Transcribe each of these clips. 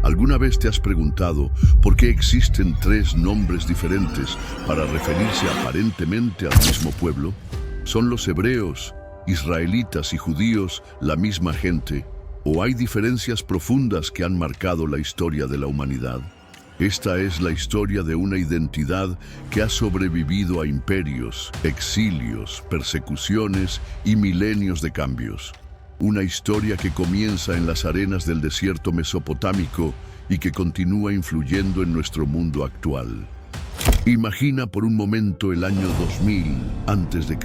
¿Alguna vez te has preguntado por qué existen tres nombres diferentes para referirse aparentemente al mismo pueblo? ¿Son los hebreos, israelitas y judíos la misma gente? ¿O hay diferencias profundas que han marcado la historia de la humanidad? Esta es la historia de una identidad que ha sobrevivido a imperios, exilios, persecuciones y milenios de cambios. Una historia que comienza en las arenas del desierto mesopotámico y que continúa influyendo en nuestro mundo actual. Imagina por un momento el año 2000 a.C.,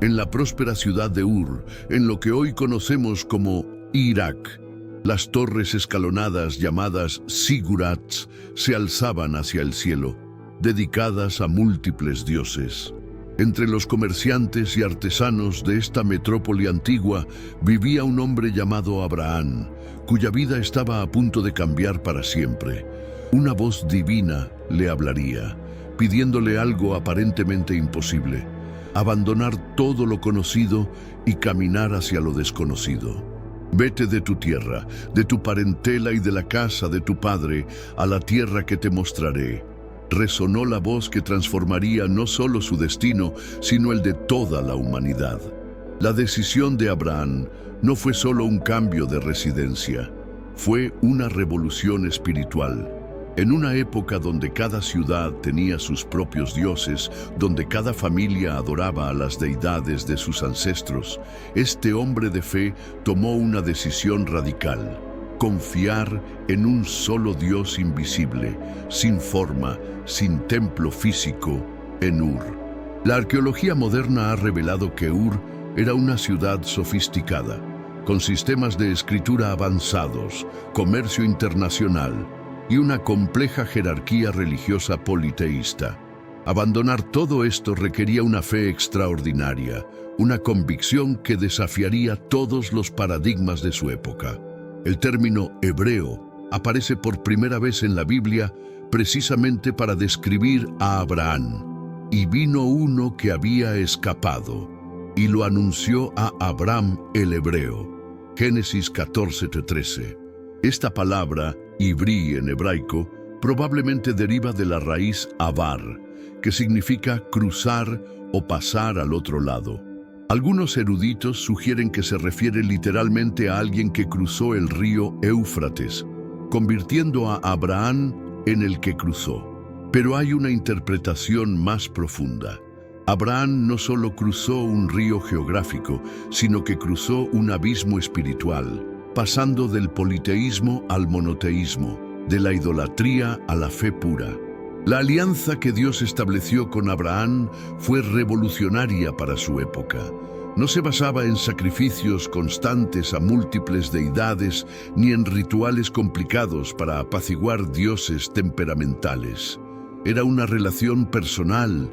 en la próspera ciudad de Ur, en lo que hoy conocemos como Irak. Las torres escalonadas llamadas zigurats se alzaban hacia el cielo, dedicadas a múltiples dioses. Entre los comerciantes y artesanos de esta metrópoli antigua vivía un hombre llamado Abraham, cuya vida estaba a punto de cambiar para siempre. Una voz divina le hablaría, pidiéndole algo aparentemente imposible: abandonar todo lo conocido y caminar hacia lo desconocido. Vete de tu tierra, de tu parentela y de la casa de tu padre, a la tierra que te mostraré. Resonó la voz que transformaría no solo su destino, sino el de toda la humanidad. La decisión de Abraham no fue solo un cambio de residencia, fue una revolución espiritual. En una época donde cada ciudad tenía sus propios dioses, donde cada familia adoraba a las deidades de sus ancestros, este hombre de fe tomó una decisión radical: confiar en un solo Dios invisible, sin forma, sin templo físico, en Ur. La arqueología moderna ha revelado que Ur era una ciudad sofisticada, con sistemas de escritura avanzados, comercio internacional y una compleja jerarquía religiosa politeísta. Abandonar todo esto requería una fe extraordinaria, una convicción que desafiaría todos los paradigmas de su época. El término hebreo aparece por primera vez en la Biblia precisamente para describir a Abraham. Y vino uno que había escapado, y lo anunció a Abram el hebreo. Génesis 14:13. Esta palabra, ibrí en hebraico, probablemente deriva de la raíz abar, que significa cruzar o pasar al otro lado. Algunos eruditos sugieren que se refiere literalmente a alguien que cruzó el río Éufrates, convirtiendo a Abraham en el que cruzó. Pero hay una interpretación más profunda. Abraham no solo cruzó un río geográfico, sino que cruzó un abismo espiritual, pasando del politeísmo al monoteísmo, de la idolatría a la fe pura. La alianza que Dios estableció con Abraham fue revolucionaria para su época. No se basaba en sacrificios constantes a múltiples deidades ni en rituales complicados para apaciguar dioses temperamentales. Era una relación personal,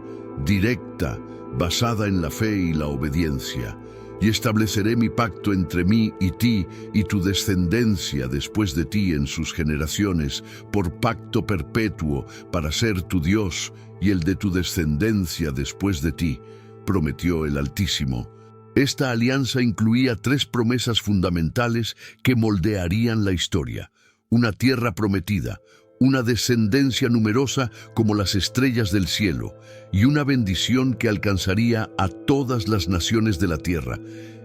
directa, basada en la fe y la obediencia. Y estableceré mi pacto entre mí y ti y tu descendencia después de ti en sus generaciones, por pacto perpetuo, para ser tu Dios y el de tu descendencia después de ti, prometió el Altísimo. Esta alianza incluía tres promesas fundamentales que moldearían la historia: una tierra prometida, una descendencia numerosa como las estrellas del cielo, y una bendición que alcanzaría a todas las naciones de la tierra.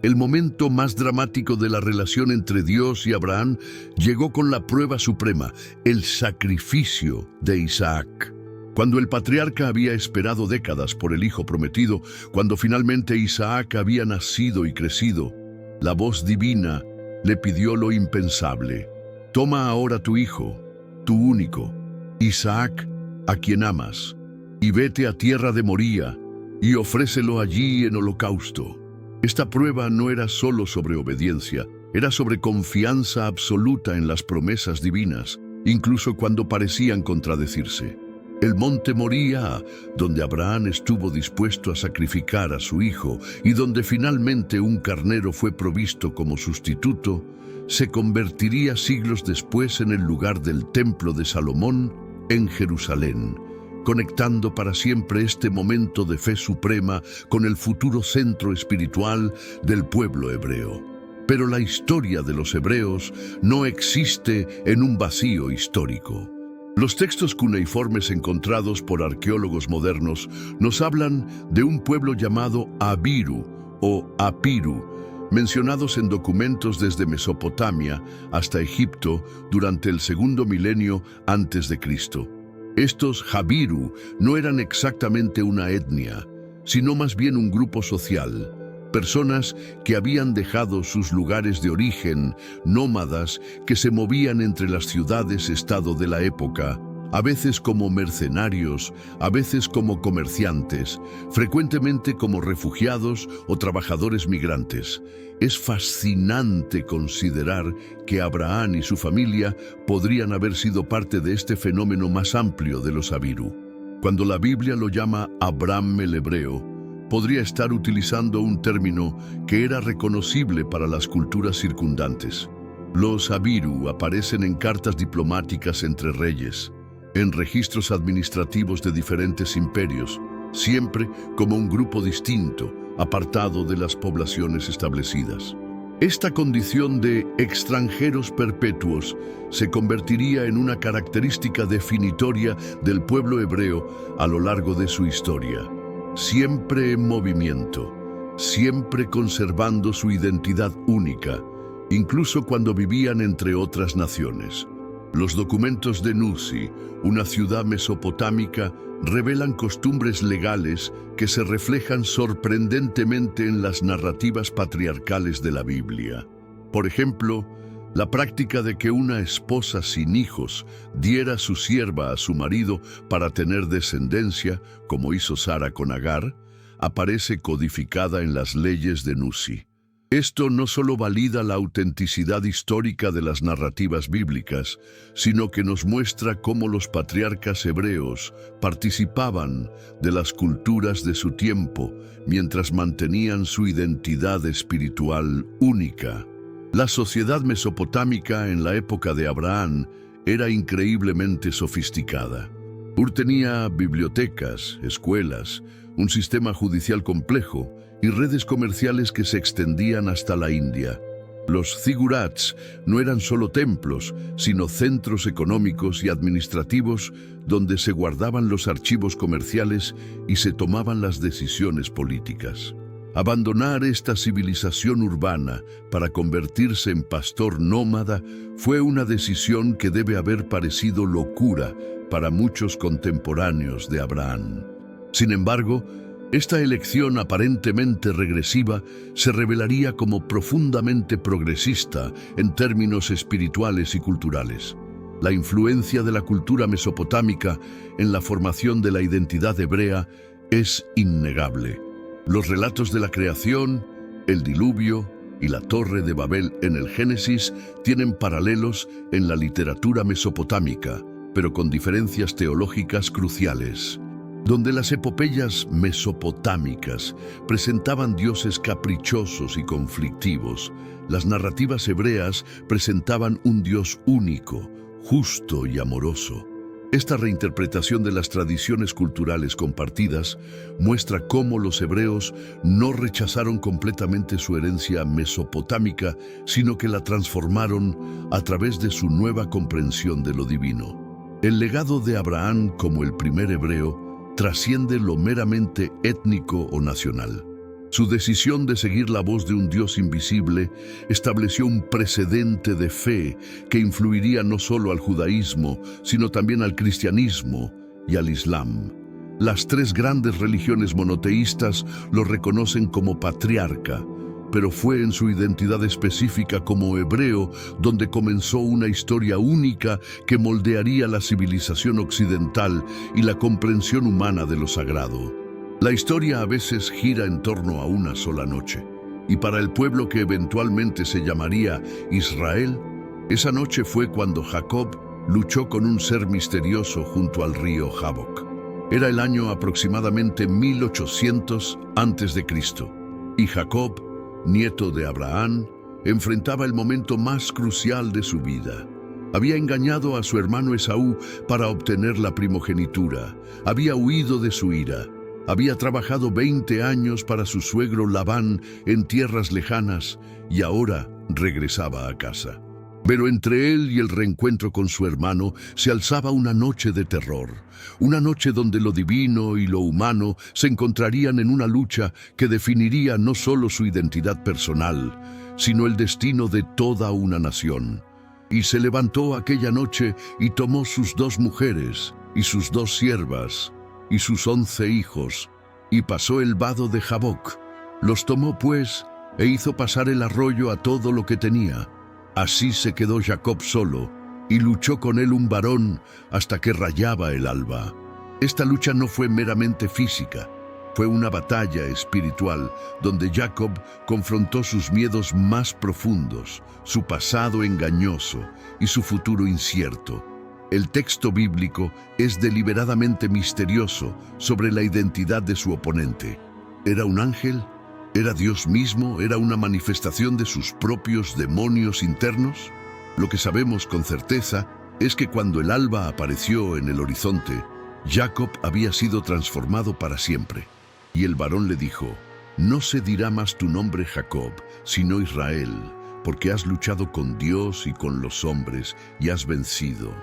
El momento más dramático de la relación entre Dios y Abraham llegó con la prueba suprema: el sacrificio de Isaac. Cuando el patriarca había esperado décadas por el hijo prometido, cuando finalmente Isaac había nacido y crecido, la voz divina le pidió lo impensable: toma ahora tu hijo, tu único, Isaac, a quien amas, y vete a tierra de Moría, y ofrécelo allí en holocausto. Esta prueba no era solo sobre obediencia, era sobre confianza absoluta en las promesas divinas, incluso cuando parecían contradecirse. El monte Moría, donde Abraham estuvo dispuesto a sacrificar a su hijo y donde finalmente un carnero fue provisto como sustituto, se convertiría siglos después en el lugar del Templo de Salomón en Jerusalén, conectando para siempre este momento de fe suprema con el futuro centro espiritual del pueblo hebreo. Pero la historia de los hebreos no existe en un vacío histórico. Los textos cuneiformes encontrados por arqueólogos modernos nos hablan de un pueblo llamado Abiru o Apiru, mencionados en documentos desde Mesopotamia hasta Egipto durante el segundo milenio antes de Cristo. Estos Jabiru no eran exactamente una etnia, sino más bien un grupo social, personas que habían dejado sus lugares de origen, nómadas que se movían entre las ciudades-estado de la época, a veces como mercenarios, a veces como comerciantes, frecuentemente como refugiados o trabajadores migrantes. Es fascinante considerar que Abraham y su familia podrían haber sido parte de este fenómeno más amplio de los Abiru. Cuando la Biblia lo llama Abram el hebreo, podría estar utilizando un término que era reconocible para las culturas circundantes. Los Abiru aparecen en cartas diplomáticas entre reyes, en registros administrativos de diferentes imperios, siempre como un grupo distinto, apartado de las poblaciones establecidas. Esta condición de extranjeros perpetuos se convertiría en una característica definitoria del pueblo hebreo a lo largo de su historia. Siempre en movimiento, siempre conservando su identidad única, incluso cuando vivían entre otras naciones. Los documentos de Nuzi, una ciudad mesopotámica, revelan costumbres legales que se reflejan sorprendentemente en las narrativas patriarcales de la Biblia. Por ejemplo, la práctica de que una esposa sin hijos diera su sierva a su marido para tener descendencia, como hizo Sara con Agar, aparece codificada en las leyes de Nuzi. Esto no solo valida la autenticidad histórica de las narrativas bíblicas, sino que nos muestra cómo los patriarcas hebreos participaban de las culturas de su tiempo, mientras mantenían su identidad espiritual única. La sociedad mesopotámica en la época de Abraham era increíblemente sofisticada. Ur tenía bibliotecas, escuelas, un sistema judicial complejo y redes comerciales que se extendían hasta la India. Los zigurats no eran solo templos, sino centros económicos y administrativos donde se guardaban los archivos comerciales y se tomaban las decisiones políticas. Abandonar esta civilización urbana para convertirse en pastor nómada fue una decisión que debe haber parecido locura para muchos contemporáneos de Abraham. Sin embargo, esta elección aparentemente regresiva se revelaría como profundamente progresista en términos espirituales y culturales. La influencia de la cultura mesopotámica en la formación de la identidad hebrea es innegable. Los relatos de la creación, el diluvio y la Torre de Babel en el Génesis tienen paralelos en la literatura mesopotámica, pero con diferencias teológicas cruciales. Donde las epopeyas mesopotámicas presentaban dioses caprichosos y conflictivos, las narrativas hebreas presentaban un Dios único, justo y amoroso. Esta reinterpretación de las tradiciones culturales compartidas muestra cómo los hebreos no rechazaron completamente su herencia mesopotámica, sino que la transformaron a través de su nueva comprensión de lo divino. El legado de Abraham como el primer hebreo trasciende lo meramente étnico o nacional. Su decisión de seguir la voz de un Dios invisible estableció un precedente de fe que influiría no solo al judaísmo, sino también al cristianismo y al islam. Las tres grandes religiones monoteístas lo reconocen como patriarca, pero fue en su identidad específica como hebreo donde comenzó una historia única que moldearía la civilización occidental y la comprensión humana de lo sagrado. La historia a veces gira en torno a una sola noche, y para el pueblo que eventualmente se llamaría Israel, esa noche fue cuando Jacob luchó con un ser misterioso junto al río Jaboc. Era el año aproximadamente 1800 a.C., y Jacob, nieto de Abraham, enfrentaba el momento más crucial de su vida. Había engañado a su hermano Esaú para obtener la primogenitura, había huido de su ira, había trabajado 20 años para su suegro Labán en tierras lejanas y ahora regresaba a casa. Pero entre él y el reencuentro con su hermano se alzaba una noche de terror, una noche donde lo divino y lo humano se encontrarían en una lucha que definiría no solo su identidad personal, sino el destino de toda una nación. Y se levantó aquella noche y tomó sus 2 mujeres y sus 2 siervas y sus 11 hijos, y pasó el vado de Jaboc. Los tomó pues e hizo pasar el arroyo a todo lo que tenía. Así se quedó Jacob solo, y luchó con él un varón hasta que rayaba el alba. Esta lucha no fue meramente física, fue una batalla espiritual donde Jacob confrontó sus miedos más profundos, su pasado engañoso y su futuro incierto. El texto bíblico es deliberadamente misterioso sobre la identidad de su oponente. ¿Era un ángel? ¿Era Dios mismo? ¿Era una manifestación de sus propios demonios internos? Lo que sabemos con certeza es que cuando el alba apareció en el horizonte, Jacob había sido transformado para siempre. Y el varón le dijo: «No se dirá más tu nombre Jacob, sino Israel, porque has luchado con Dios y con los hombres y has vencido».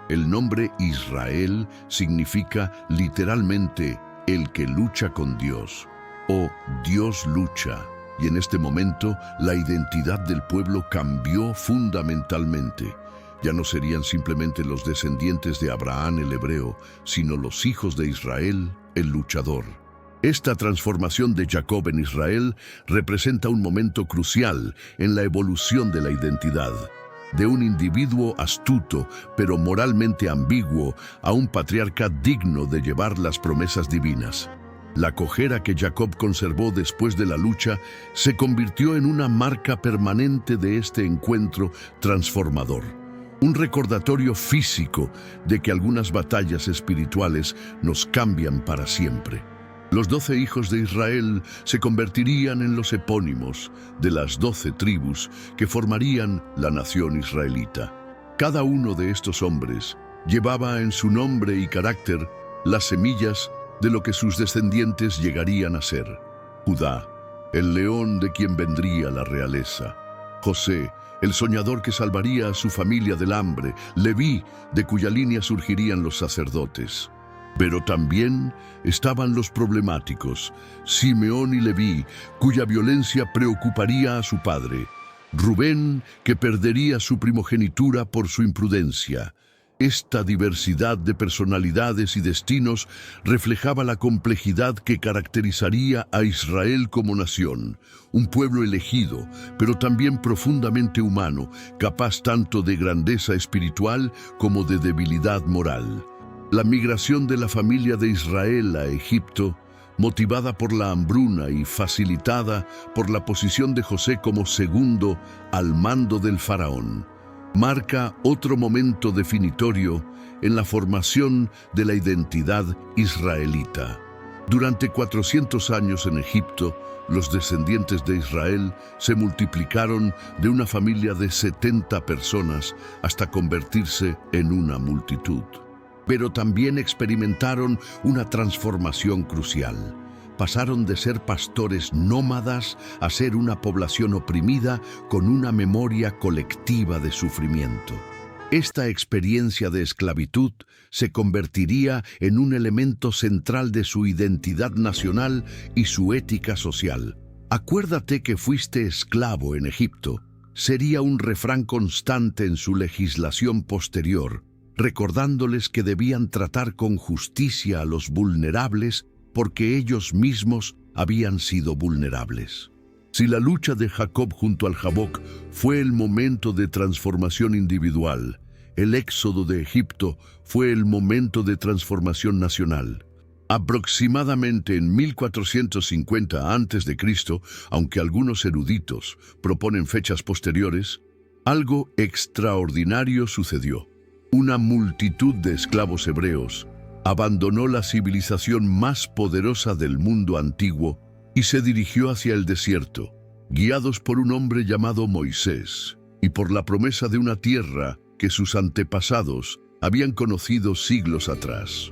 El nombre Israel significa literalmente el que lucha con Dios, o Dios lucha, y en este momento la identidad del pueblo cambió fundamentalmente. Ya no serían simplemente los descendientes de Abraham el hebreo, sino los hijos de Israel, el luchador. Esta transformación de Jacob en Israel representa un momento crucial en la evolución de la identidad, de un individuo astuto pero moralmente ambiguo a un patriarca digno de llevar las promesas divinas. La cojera que Jacob conservó después de la lucha se convirtió en una marca permanente de este encuentro transformador. Un recordatorio físico de que algunas batallas espirituales nos cambian para siempre. Los 12 hijos de Israel se convertirían en los epónimos de las 12 tribus que formarían la nación israelita. Cada uno de estos hombres llevaba en su nombre y carácter las semillas de lo que sus descendientes llegarían a ser. Judá, el león de quien vendría la realeza. José, el soñador que salvaría a su familia del hambre. Leví, de cuya línea surgirían los sacerdotes. Pero también estaban los problemáticos, Simeón y Leví, cuya violencia preocuparía a su padre. Rubén, que perdería su primogenitura por su imprudencia. Esta diversidad de personalidades y destinos reflejaba la complejidad que caracterizaría a Israel como nación, un pueblo elegido, pero también profundamente humano, capaz tanto de grandeza espiritual como de debilidad moral. La migración de la familia de Israel a Egipto, motivada por la hambruna y facilitada por la posición de José como segundo al mando del faraón, marca otro momento definitorio en la formación de la identidad israelita. Durante 400 años en Egipto, los descendientes de Israel se multiplicaron de una familia de 70 personas hasta convertirse en una multitud. Pero también experimentaron una transformación crucial. Pasaron de ser pastores nómadas a ser una población oprimida con una memoria colectiva de sufrimiento. Esta experiencia de esclavitud se convertiría en un elemento central de su identidad nacional y su ética social. «Acuérdate que fuiste esclavo en Egipto» sería un refrán constante en su legislación posterior, recordándoles que debían tratar con justicia a los vulnerables porque ellos mismos habían sido vulnerables. Si la lucha de Jacob junto al Jaboc fue el momento de transformación individual, el éxodo de Egipto fue el momento de transformación nacional. Aproximadamente en 1450 a.C., aunque algunos eruditos proponen fechas posteriores, algo extraordinario sucedió. Una multitud de esclavos hebreos abandonó la civilización más poderosa del mundo antiguo y se dirigió hacia el desierto, guiados por un hombre llamado Moisés y por la promesa de una tierra que sus antepasados habían conocido siglos atrás.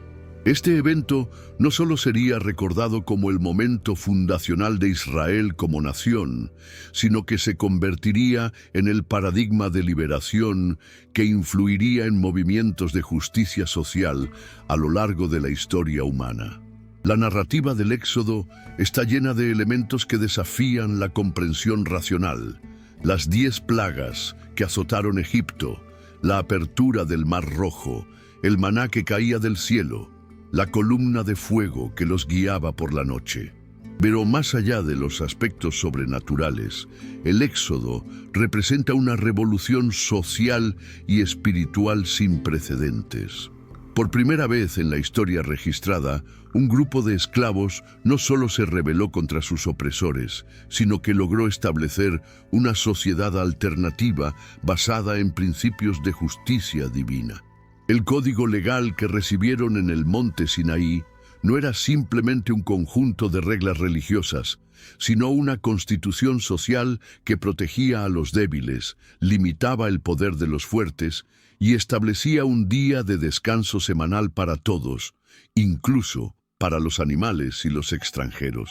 Este evento no solo sería recordado como el momento fundacional de Israel como nación, sino que se convertiría en el paradigma de liberación que influiría en movimientos de justicia social a lo largo de la historia humana. La narrativa del Éxodo está llena de elementos que desafían la comprensión racional. Las 10 plagas que azotaron Egipto, la apertura del Mar Rojo, el maná que caía del cielo, la columna de fuego que los guiaba por la noche. Pero más allá de los aspectos sobrenaturales, el Éxodo representa una revolución social y espiritual sin precedentes. Por primera vez en la historia registrada, un grupo de esclavos no solo se rebeló contra sus opresores, sino que logró establecer una sociedad alternativa basada en principios de justicia divina. El código legal que recibieron en el monte Sinaí no era simplemente un conjunto de reglas religiosas, sino una constitución social que protegía a los débiles, limitaba el poder de los fuertes y establecía un día de descanso semanal para todos, incluso para los animales y los extranjeros.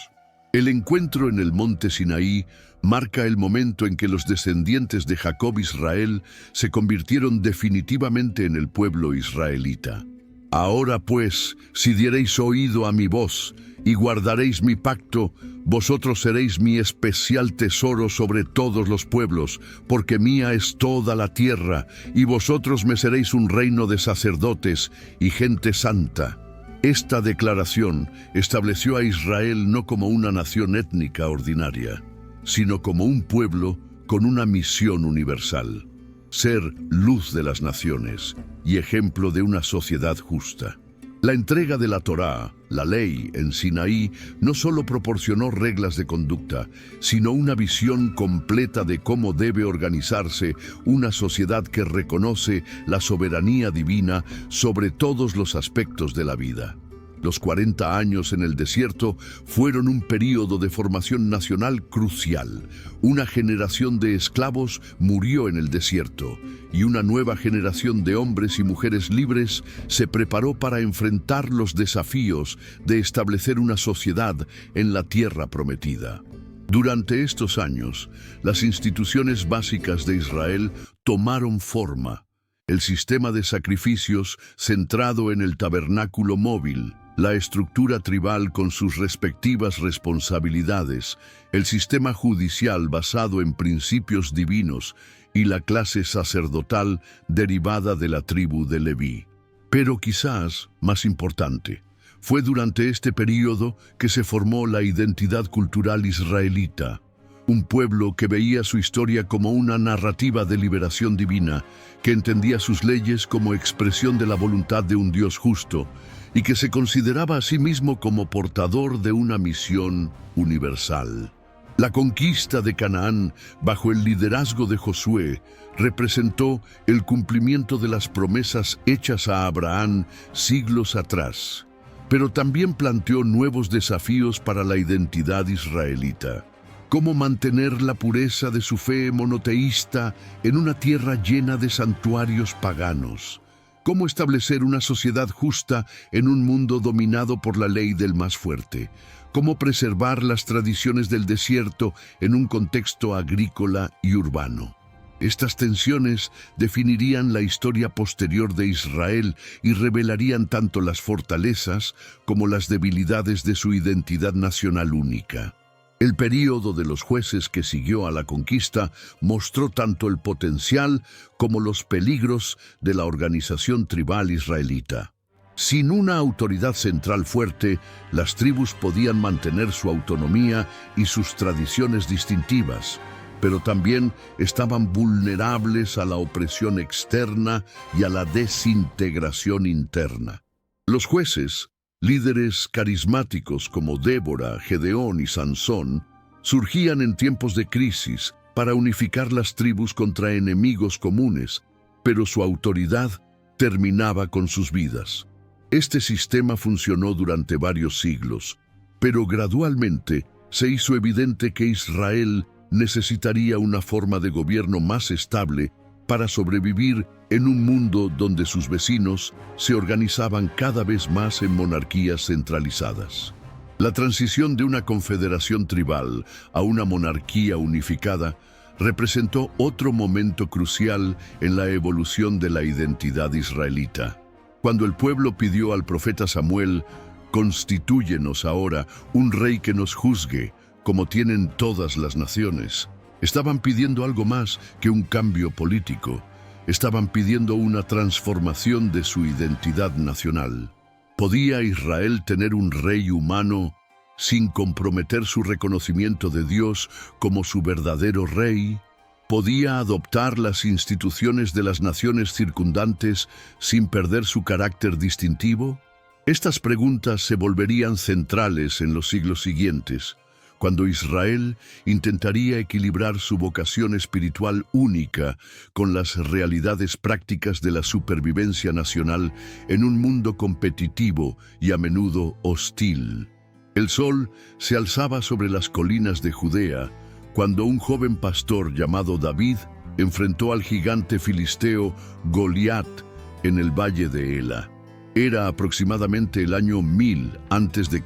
El encuentro en el monte Sinaí marca el momento en que los descendientes de Jacob Israel se convirtieron definitivamente en el pueblo israelita. Ahora pues, si diereis oído a mi voz y guardaréis mi pacto, vosotros seréis mi especial tesoro sobre todos los pueblos, porque mía es toda la tierra, y vosotros me seréis un reino de sacerdotes y gente santa. Esta declaración estableció a Israel no como una nación étnica ordinaria, sino como un pueblo con una misión universal: ser luz de las naciones y ejemplo de una sociedad justa. La entrega de la Torá, la ley, en Sinaí, no solo proporcionó reglas de conducta, sino una visión completa de cómo debe organizarse una sociedad que reconoce la soberanía divina sobre todos los aspectos de la vida. Los 40 años en el desierto fueron un período de formación nacional crucial. Una generación de esclavos murió en el desierto y una nueva generación de hombres y mujeres libres se preparó para enfrentar los desafíos de establecer una sociedad en la tierra prometida. Durante estos años, las instituciones básicas de Israel tomaron forma. El sistema de sacrificios centrado en el tabernáculo móvil, la estructura tribal con sus respectivas responsabilidades, el sistema judicial basado en principios divinos y la clase sacerdotal derivada de la tribu de Leví. Pero quizás, más importante, fue durante este período que se formó la identidad cultural israelita, un pueblo que veía su historia como una narrativa de liberación divina, que entendía sus leyes como expresión de la voluntad de un Dios justo, y que se consideraba a sí mismo como portador de una misión universal. La conquista de Canaán, bajo el liderazgo de Josué, representó el cumplimiento de las promesas hechas a Abraham siglos atrás, pero también planteó nuevos desafíos para la identidad israelita. ¿Cómo mantener la pureza de su fe monoteísta en una tierra llena de santuarios paganos? ¿Cómo establecer una sociedad justa en un mundo dominado por la ley del más fuerte? ¿Cómo preservar las tradiciones del desierto en un contexto agrícola y urbano? Estas tensiones definirían la historia posterior de Israel y revelarían tanto las fortalezas como las debilidades de su identidad nacional única. El período de los jueces que siguió a la conquista mostró tanto el potencial como los peligros de la organización tribal israelita. Sin una autoridad central fuerte, las tribus podían mantener su autonomía y sus tradiciones distintivas, pero también estaban vulnerables a la opresión externa y a la desintegración interna. Los jueces, líderes carismáticos como Débora, Gedeón y Sansón, surgían en tiempos de crisis para unificar las tribus contra enemigos comunes, pero su autoridad terminaba con sus vidas. Este sistema funcionó durante varios siglos, pero gradualmente se hizo evidente que Israel necesitaría una forma de gobierno más estable para sobrevivir en un mundo donde sus vecinos se organizaban cada vez más en monarquías centralizadas. La transición de una confederación tribal a una monarquía unificada representó otro momento crucial en la evolución de la identidad israelita. Cuando el pueblo pidió al profeta Samuel: «Constitúyenos ahora un rey que nos juzgue, como tienen todas las naciones», estaban pidiendo algo más que un cambio político. Estaban pidiendo una transformación de su identidad nacional. ¿Podía Israel tener un rey humano sin comprometer su reconocimiento de Dios como su verdadero rey? ¿Podía adoptar las instituciones de las naciones circundantes sin perder su carácter distintivo? Estas preguntas se volverían centrales en los siglos siguientes, cuando Israel intentaría equilibrar su vocación espiritual única con las realidades prácticas de la supervivencia nacional en un mundo competitivo y a menudo hostil. El sol se alzaba sobre las colinas de Judea cuando un joven pastor llamado David enfrentó al gigante filisteo Goliat en el valle de Ela. Era aproximadamente el año 1000 a.C.,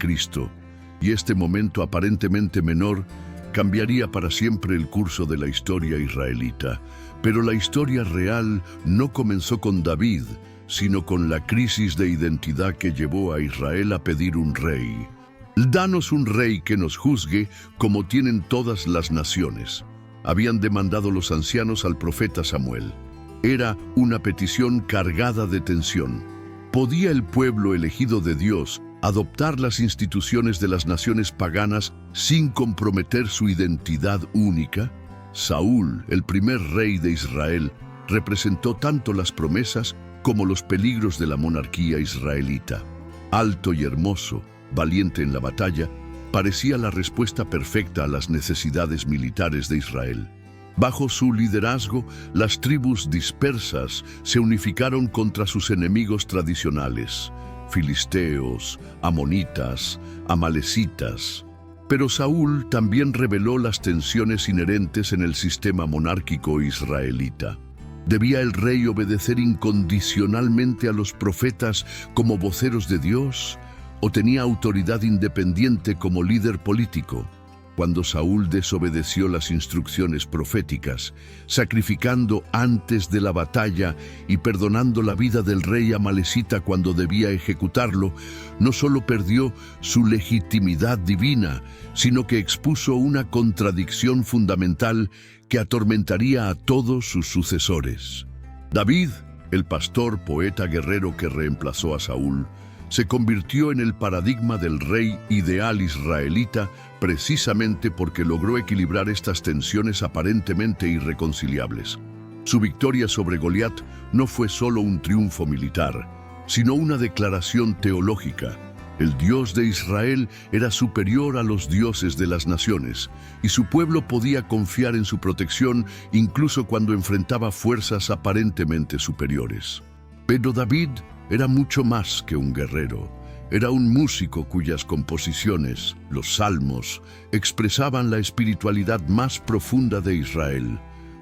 y este momento aparentemente menor cambiaría para siempre el curso de la historia israelita. Pero la historia real no comenzó con David, sino con la crisis de identidad que llevó a Israel a pedir un rey. «Danos un rey que nos juzgue como tienen todas las naciones», habían demandado los ancianos al profeta Samuel. Era una petición cargada de tensión. ¿Podía el pueblo elegido de Dios adoptar las instituciones de las naciones paganas sin comprometer su identidad única? Saúl, el primer rey de Israel, representó tanto las promesas como los peligros de la monarquía israelita. Alto y hermoso, valiente en la batalla, parecía la respuesta perfecta a las necesidades militares de Israel. Bajo su liderazgo, las tribus dispersas se unificaron contra sus enemigos tradicionales: filisteos, amonitas, amalecitas. Pero Saúl también reveló las tensiones inherentes en el sistema monárquico israelita. ¿Debía el rey obedecer incondicionalmente a los profetas como voceros de Dios, o tenía autoridad independiente como líder político? Cuando Saúl desobedeció las instrucciones proféticas, sacrificando antes de la batalla y perdonando la vida del rey amalecita cuando debía ejecutarlo, no solo perdió su legitimidad divina, sino que expuso una contradicción fundamental que atormentaría a todos sus sucesores. David, el pastor, poeta, guerrero que reemplazó a Saúl, se convirtió en el paradigma del rey ideal israelita precisamente porque logró equilibrar estas tensiones aparentemente irreconciliables. Su victoria sobre Goliat no fue solo un triunfo militar, sino una declaración teológica. El Dios de Israel era superior a los dioses de las naciones, y su pueblo podía confiar en su protección incluso cuando enfrentaba fuerzas aparentemente superiores. Pero David era mucho más que un guerrero. Era un músico cuyas composiciones, los salmos, expresaban la espiritualidad más profunda de Israel.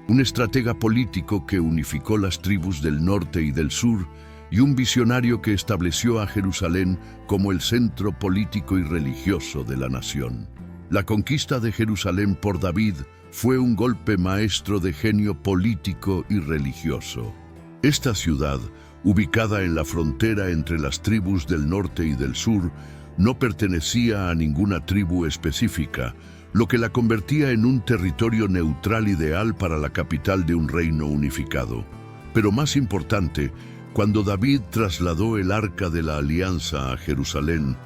Un estratega político que unificó las tribus del norte y del sur, y un visionario que estableció a Jerusalén como el centro político y religioso de la nación. La conquista de Jerusalén por David fue un golpe maestro de genio político y religioso. Esta ciudad, ubicada en la frontera entre las tribus del norte y del sur, no pertenecía a ninguna tribu específica, lo que la convertía en un territorio neutral ideal para la capital de un reino unificado. Pero más importante, cuando David trasladó el Arca de la Alianza a Jerusalén,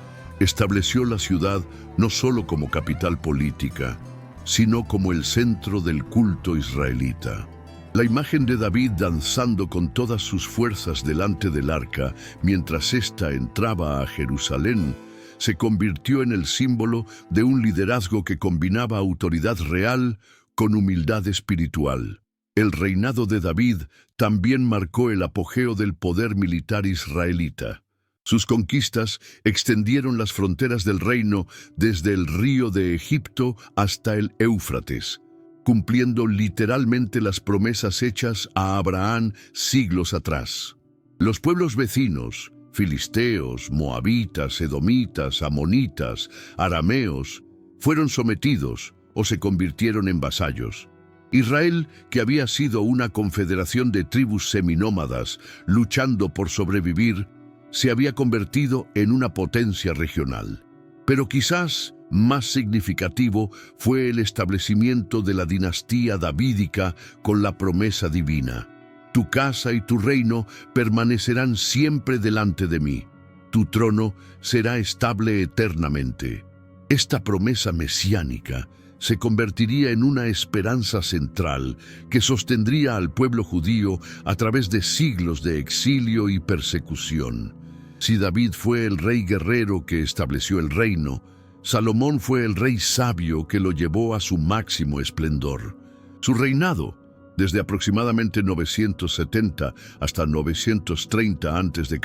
estableció la ciudad no solo como capital política, sino como el centro del culto israelita. La imagen de David danzando con todas sus fuerzas delante del arca mientras ésta entraba a Jerusalén se convirtió en el símbolo de un liderazgo que combinaba autoridad real con humildad espiritual. El reinado de David también marcó el apogeo del poder militar israelita. Sus conquistas extendieron las fronteras del reino desde el río de Egipto hasta el Éufrates. cumpliendo literalmente las promesas hechas a Abraham siglos atrás. Los pueblos vecinos, filisteos, moabitas, edomitas, amonitas, arameos, fueron sometidos o se convirtieron en vasallos. Israel, que había sido una confederación de tribus seminómadas luchando por sobrevivir, se había convertido en una potencia regional. Pero quizás más significativo fue el establecimiento de la dinastía davídica con la promesa divina. Tu casa y tu reino permanecerán siempre delante de mí. Tu trono será estable eternamente. Esta promesa mesiánica se convertiría en una esperanza central que sostendría al pueblo judío a través de siglos de exilio y persecución. Si David fue el rey guerrero que estableció el reino, Salomón fue el rey sabio que lo llevó a su máximo esplendor. Su reinado, desde aproximadamente 970 hasta 930 a.C.,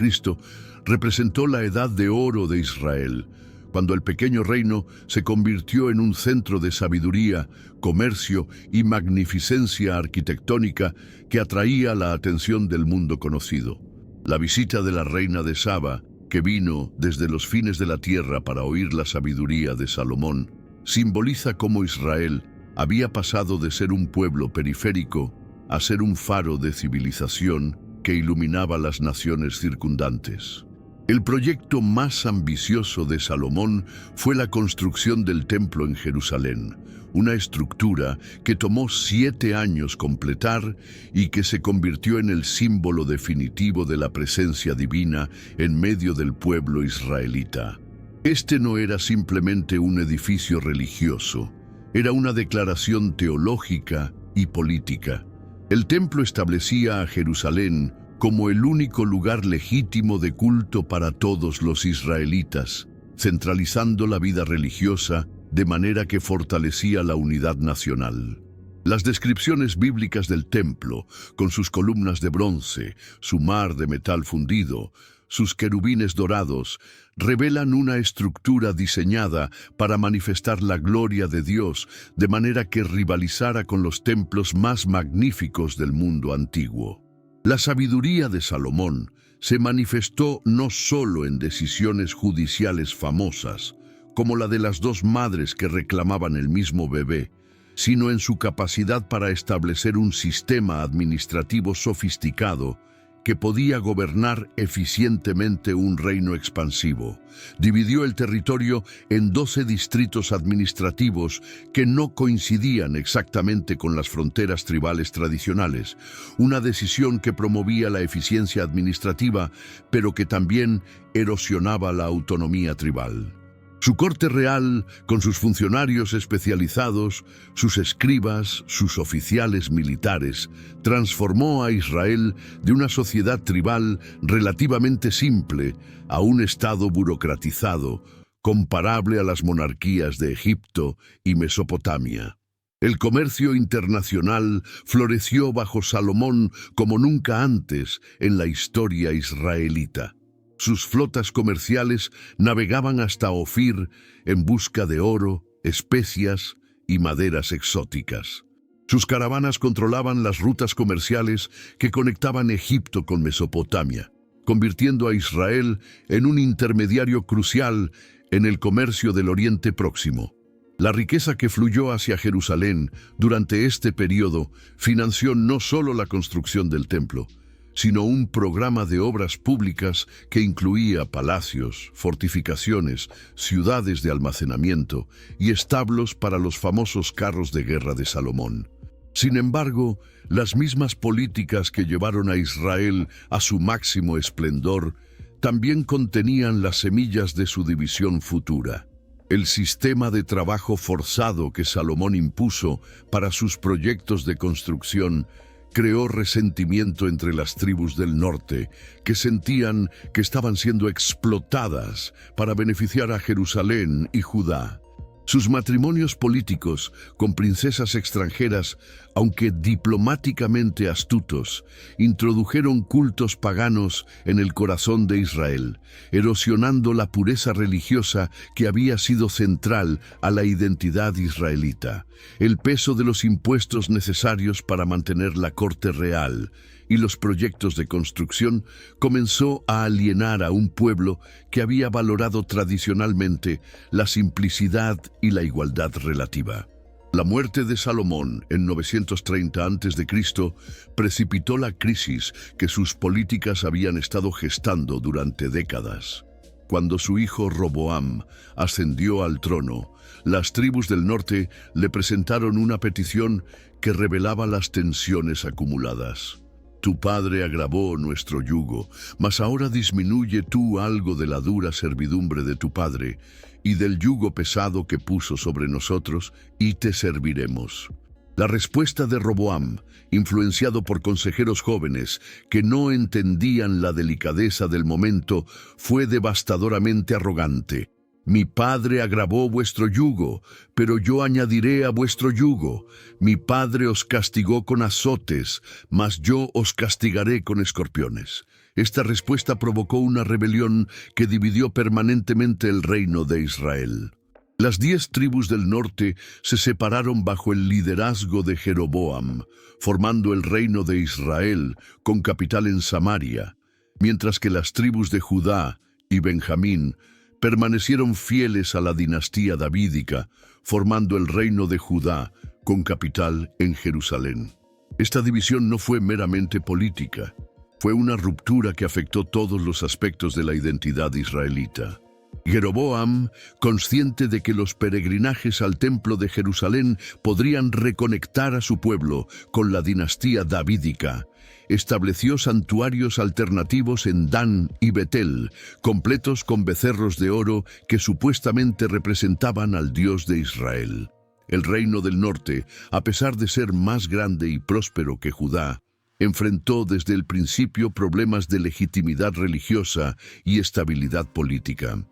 representó la edad de oro de Israel, cuando el pequeño reino se convirtió en un centro de sabiduría, comercio y magnificencia arquitectónica que atraía la atención del mundo conocido. La visita de la reina de Saba, que vino desde los fines de la tierra para oír la sabiduría de Salomón, simboliza cómo Israel había pasado de ser un pueblo periférico a ser un faro de civilización que iluminaba las naciones circundantes. El proyecto más ambicioso de Salomón fue la construcción del templo en Jerusalén, una estructura que tomó 7 años completar y que se convirtió en el símbolo definitivo de la presencia divina en medio del pueblo israelita. Este no era simplemente un edificio religioso, era una declaración teológica y política. El templo establecía a Jerusalén como el único lugar legítimo de culto para todos los israelitas, centralizando la vida religiosa de manera que fortalecía la unidad nacional. Las descripciones bíblicas del templo, con sus columnas de bronce, su mar de metal fundido, sus querubines dorados, revelan una estructura diseñada para manifestar la gloria de Dios, de manera que rivalizara con los templos más magníficos del mundo antiguo. La sabiduría de Salomón se manifestó no solo en decisiones judiciales famosas, como la de las 2 madres que reclamaban el mismo bebé, sino en su capacidad para establecer un sistema administrativo sofisticado que podía gobernar eficientemente un reino expansivo. Dividió el territorio en 12 distritos administrativos que no coincidían exactamente con las fronteras tribales tradicionales, una decisión que promovía la eficiencia administrativa, pero que también erosionaba la autonomía tribal. Su corte real, con sus funcionarios especializados, sus escribas, sus oficiales militares, transformó a Israel de una sociedad tribal relativamente simple a un estado burocratizado, comparable a las monarquías de Egipto y Mesopotamia. El comercio internacional floreció bajo Salomón como nunca antes en la historia israelita. Sus flotas comerciales navegaban hasta Ofir en busca de oro, especias y maderas exóticas. Sus caravanas controlaban las rutas comerciales que conectaban Egipto con Mesopotamia, convirtiendo a Israel en un intermediario crucial en el comercio del Oriente Próximo. La riqueza que fluyó hacia Jerusalén durante este periodo financió no solo la construcción del templo, sino un programa de obras públicas que incluía palacios, fortificaciones, ciudades de almacenamiento y establos para los famosos carros de guerra de Salomón. Sin embargo, las mismas políticas que llevaron a Israel a su máximo esplendor también contenían las semillas de su división futura. El sistema de trabajo forzado que Salomón impuso para sus proyectos de construcción creó resentimiento entre las tribus del norte, que sentían que estaban siendo explotadas para beneficiar a Jerusalén y Judá. Sus matrimonios políticos con princesas extranjeras, aunque diplomáticamente astutos, introdujeron cultos paganos en el corazón de Israel, erosionando la pureza religiosa que había sido central a la identidad israelita. El peso de los impuestos necesarios para mantener la corte real y los proyectos de construcción comenzó a alienar a un pueblo que había valorado tradicionalmente la simplicidad y la igualdad relativa. La muerte de Salomón en 930 a.C. precipitó la crisis que sus políticas habían estado gestando durante décadas. Cuando su hijo Roboam ascendió al trono, las tribus del norte le presentaron una petición que revelaba las tensiones acumuladas. Tu padre agravó nuestro yugo, mas ahora disminuye tú algo de la dura servidumbre de tu padre y del yugo pesado que puso sobre nosotros, y te serviremos. La respuesta de Roboam, influenciado por consejeros jóvenes que no entendían la delicadeza del momento, fue devastadoramente arrogante. Mi padre agravó vuestro yugo, pero yo añadiré a vuestro yugo. Mi padre os castigó con azotes, mas yo os castigaré con escorpiones. Esta respuesta provocó una rebelión que dividió permanentemente el reino de Israel. Las 10 tribus del norte se separaron bajo el liderazgo de Jeroboam, formando el reino de Israel, con capital en Samaria, mientras que las tribus de Judá y Benjamín permanecieron fieles a la dinastía davídica, formando el reino de Judá, con capital en Jerusalén. Esta división no fue meramente política, fue una ruptura que afectó todos los aspectos de la identidad israelita. Jeroboam, consciente de que los peregrinajes al templo de Jerusalén podrían reconectar a su pueblo con la dinastía davídica, estableció santuarios alternativos en Dan y Betel, completos con becerros de oro que supuestamente representaban al Dios de Israel. El reino del norte, a pesar de ser más grande y próspero que Judá, enfrentó desde el principio problemas de legitimidad religiosa y estabilidad política.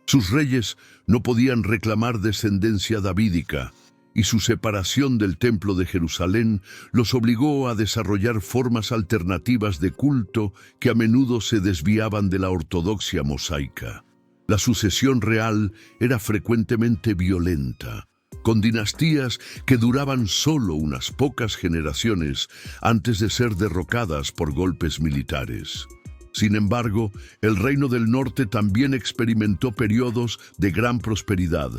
Sus reyes no podían reclamar descendencia davídica, y su separación del templo de Jerusalén los obligó a desarrollar formas alternativas de culto que a menudo se desviaban de la ortodoxia mosaica. La sucesión real era frecuentemente violenta, con dinastías que duraban solo unas pocas generaciones antes de ser derrocadas por golpes militares. Sin embargo, el reino del norte también experimentó periodos de gran prosperidad,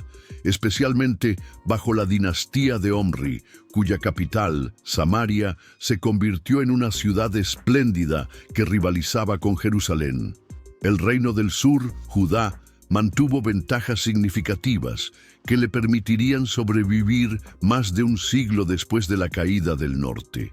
especialmente bajo la dinastía de Omri, cuya capital, Samaria, se convirtió en una ciudad espléndida que rivalizaba con Jerusalén. El reino del sur, Judá, mantuvo ventajas significativas que le permitirían sobrevivir más de un siglo después de la caída del norte.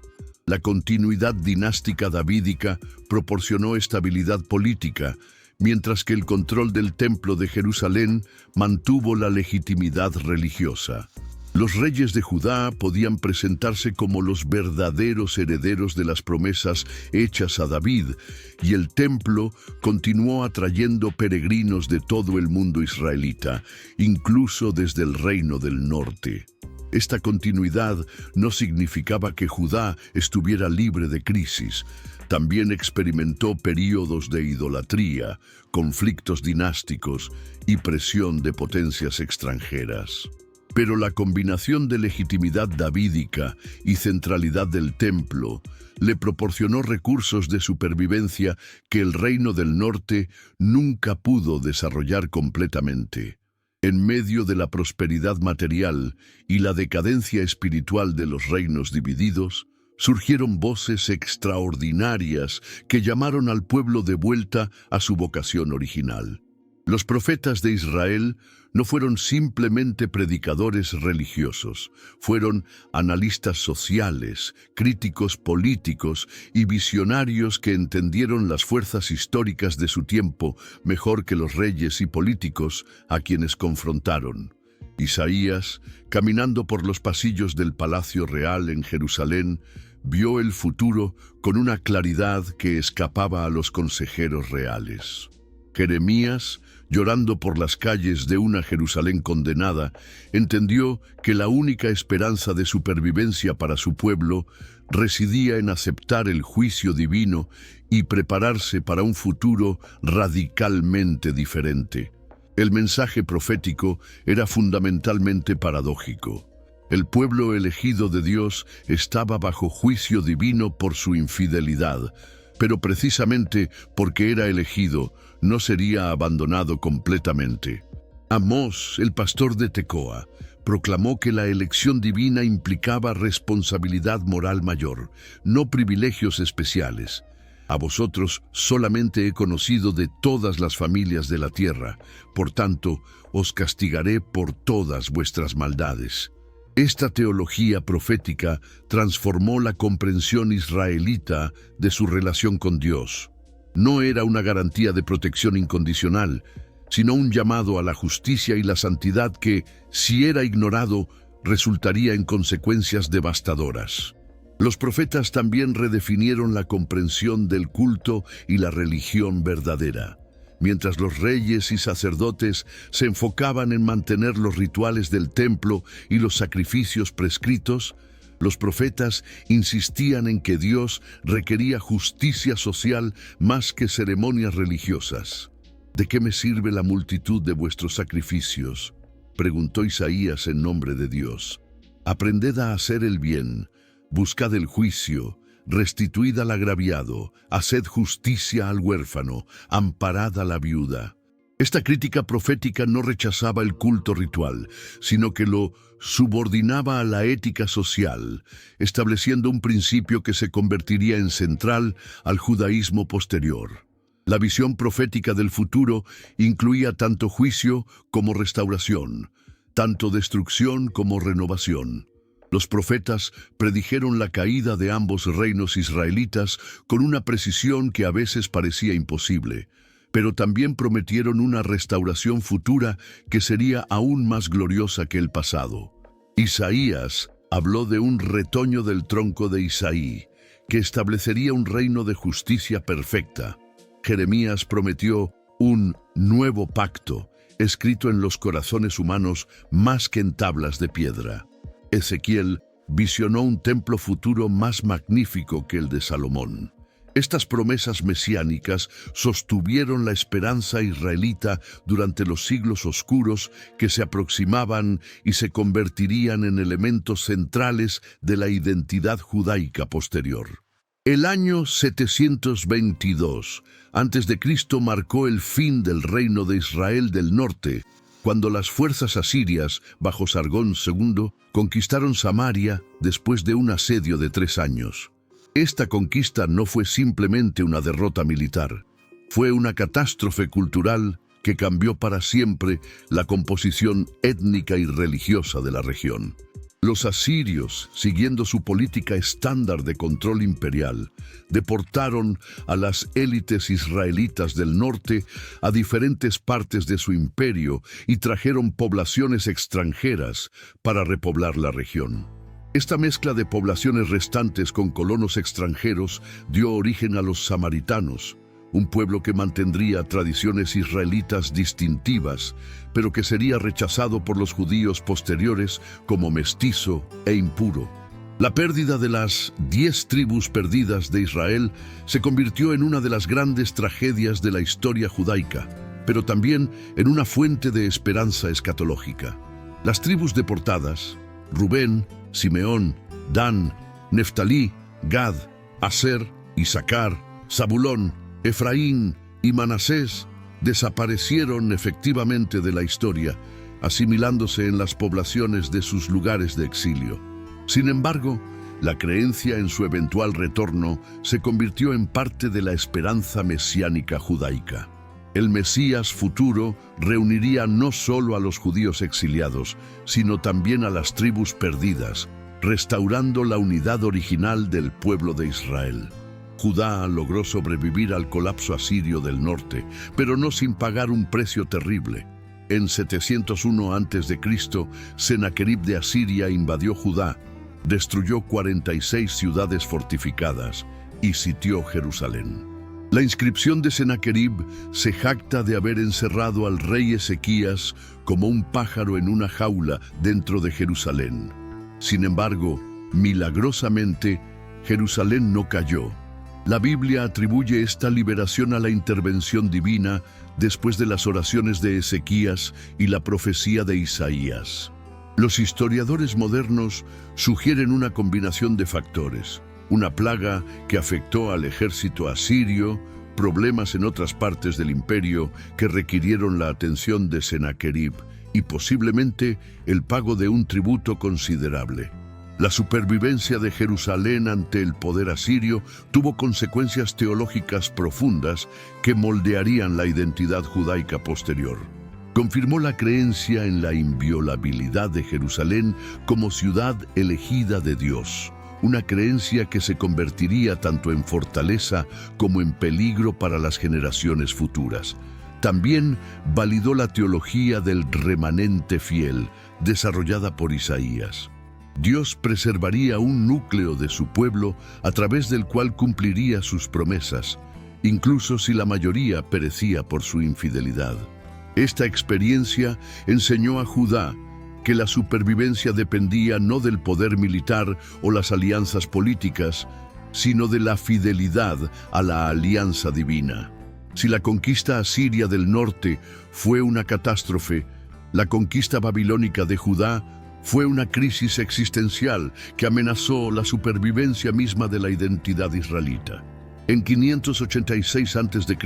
La continuidad dinástica davídica proporcionó estabilidad política, mientras que el control del templo de Jerusalén mantuvo la legitimidad religiosa. Los reyes de Judá podían presentarse como los verdaderos herederos de las promesas hechas a David, y el templo continuó atrayendo peregrinos de todo el mundo israelita, incluso desde el reino del norte. Esta continuidad no significaba que Judá estuviera libre de crisis. También experimentó períodos de idolatría, conflictos dinásticos y presión de potencias extranjeras. Pero la combinación de legitimidad davídica y centralidad del templo le proporcionó recursos de supervivencia que el reino del norte nunca pudo desarrollar completamente. En medio de la prosperidad material y la decadencia espiritual de los reinos divididos, surgieron voces extraordinarias que llamaron al pueblo de vuelta a su vocación original. Los profetas de Israel no fueron simplemente predicadores religiosos, fueron analistas sociales, críticos políticos y visionarios que entendieron las fuerzas históricas de su tiempo mejor que los reyes y políticos a quienes confrontaron. Isaías, caminando por los pasillos del Palacio Real en Jerusalén, vio el futuro con una claridad que escapaba a los consejeros reales. Jeremías, Llorando por las calles de una Jerusalén condenada, entendió que la única esperanza de supervivencia para su pueblo residía en aceptar el juicio divino y prepararse para un futuro radicalmente diferente. El mensaje profético era fundamentalmente paradójico. El pueblo elegido de Dios estaba bajo juicio divino por su infidelidad, pero precisamente porque era elegido, no sería abandonado completamente. Amós, el pastor de Tecoa, proclamó que la elección divina implicaba responsabilidad moral mayor, no privilegios especiales. A vosotros solamente he conocido de todas las familias de la tierra, por tanto, os castigaré por todas vuestras maldades. Esta teología profética transformó la comprensión israelita de su relación con Dios. No era una garantía de protección incondicional, sino un llamado a la justicia y la santidad que, si era ignorado, resultaría en consecuencias devastadoras. Los profetas también redefinieron la comprensión del culto y la religión verdadera. Mientras los reyes y sacerdotes se enfocaban en mantener los rituales del templo y los sacrificios prescritos, los profetas insistían en que Dios requería justicia social más que ceremonias religiosas. ¿De qué me sirve la multitud de vuestros sacrificios?, preguntó Isaías en nombre de Dios. Aprended a hacer el bien, buscad el juicio, restituid al agraviado, haced justicia al huérfano, amparad a la viuda. Esta crítica profética no rechazaba el culto ritual, sino que lo subordinaba a la ética social, estableciendo un principio que se convertiría en central al judaísmo posterior. La visión profética del futuro incluía tanto juicio como restauración, tanto destrucción como renovación. Los profetas predijeron la caída de ambos reinos israelitas con una precisión que a veces parecía imposible, pero también prometieron una restauración futura que sería aún más gloriosa que el pasado. Isaías habló de un retoño del tronco de Isaí, que establecería un reino de justicia perfecta. Jeremías prometió un nuevo pacto, escrito en los corazones humanos más que en tablas de piedra. Ezequiel visionó un templo futuro más magnífico que el de Salomón. Estas promesas mesiánicas sostuvieron la esperanza israelita durante los siglos oscuros que se aproximaban y se convertirían en elementos centrales de la identidad judaica posterior. El año 722 a.C. marcó el fin del reino de Israel del norte, cuando las fuerzas asirias, bajo Sargón II, conquistaron Samaria después de un asedio de 3 años. Esta conquista no fue simplemente una derrota militar, fue una catástrofe cultural que cambió para siempre la composición étnica y religiosa de la región. Los asirios, siguiendo su política estándar de control imperial, deportaron a las élites israelitas del norte a diferentes partes de su imperio y trajeron poblaciones extranjeras para repoblar la región. Esta mezcla de poblaciones restantes con colonos extranjeros dio origen a los samaritanos, un pueblo que mantendría tradiciones israelitas distintivas, pero que sería rechazado por los judíos posteriores como mestizo e impuro. La pérdida de las 10 tribus perdidas de Israel se convirtió en una de las grandes tragedias de la historia judaica, pero también en una fuente de esperanza escatológica. Las tribus deportadas, Rubén, Simeón, Dan, Neftalí, Gad, Aser, Isaacar, Zabulón, Efraín y Manasés, desaparecieron efectivamente de la historia, asimilándose en las poblaciones de sus lugares de exilio. Sin embargo, la creencia en su eventual retorno se convirtió en parte de la esperanza mesiánica judaica. El Mesías futuro reuniría no solo a los judíos exiliados, sino también a las tribus perdidas, restaurando la unidad original del pueblo de Israel. Judá logró sobrevivir al colapso asirio del norte, pero no sin pagar un precio terrible. En 701 a.C., Sennacherib de Asiria invadió Judá, destruyó 46 ciudades fortificadas y sitió Jerusalén. La inscripción de Sennacherib se jacta de haber encerrado al rey Ezequías como un pájaro en una jaula dentro de Jerusalén. Sin embargo, milagrosamente, Jerusalén no cayó. La Biblia atribuye esta liberación a la intervención divina después de las oraciones de Ezequías y la profecía de Isaías. Los historiadores modernos sugieren una combinación de factores: una plaga que afectó al ejército asirio, problemas en otras partes del imperio que requirieron la atención de Sennacherib y posiblemente el pago de un tributo considerable. La supervivencia de Jerusalén ante el poder asirio tuvo consecuencias teológicas profundas que moldearían la identidad judaica posterior. Confirmó la creencia en la inviolabilidad de Jerusalén como ciudad elegida de Dios, una creencia que se convertiría tanto en fortaleza como en peligro para las generaciones futuras. También validó la teología del remanente fiel, desarrollada por Isaías. Dios preservaría un núcleo de su pueblo a través del cual cumpliría sus promesas, incluso si la mayoría perecía por su infidelidad. Esta experiencia enseñó a Judá que la supervivencia dependía no del poder militar o las alianzas políticas, sino de la fidelidad a la alianza divina. Si la conquista asiria del norte fue una catástrofe, la conquista babilónica de Judá fue una crisis existencial que amenazó la supervivencia misma de la identidad israelita. En 586 a.C.,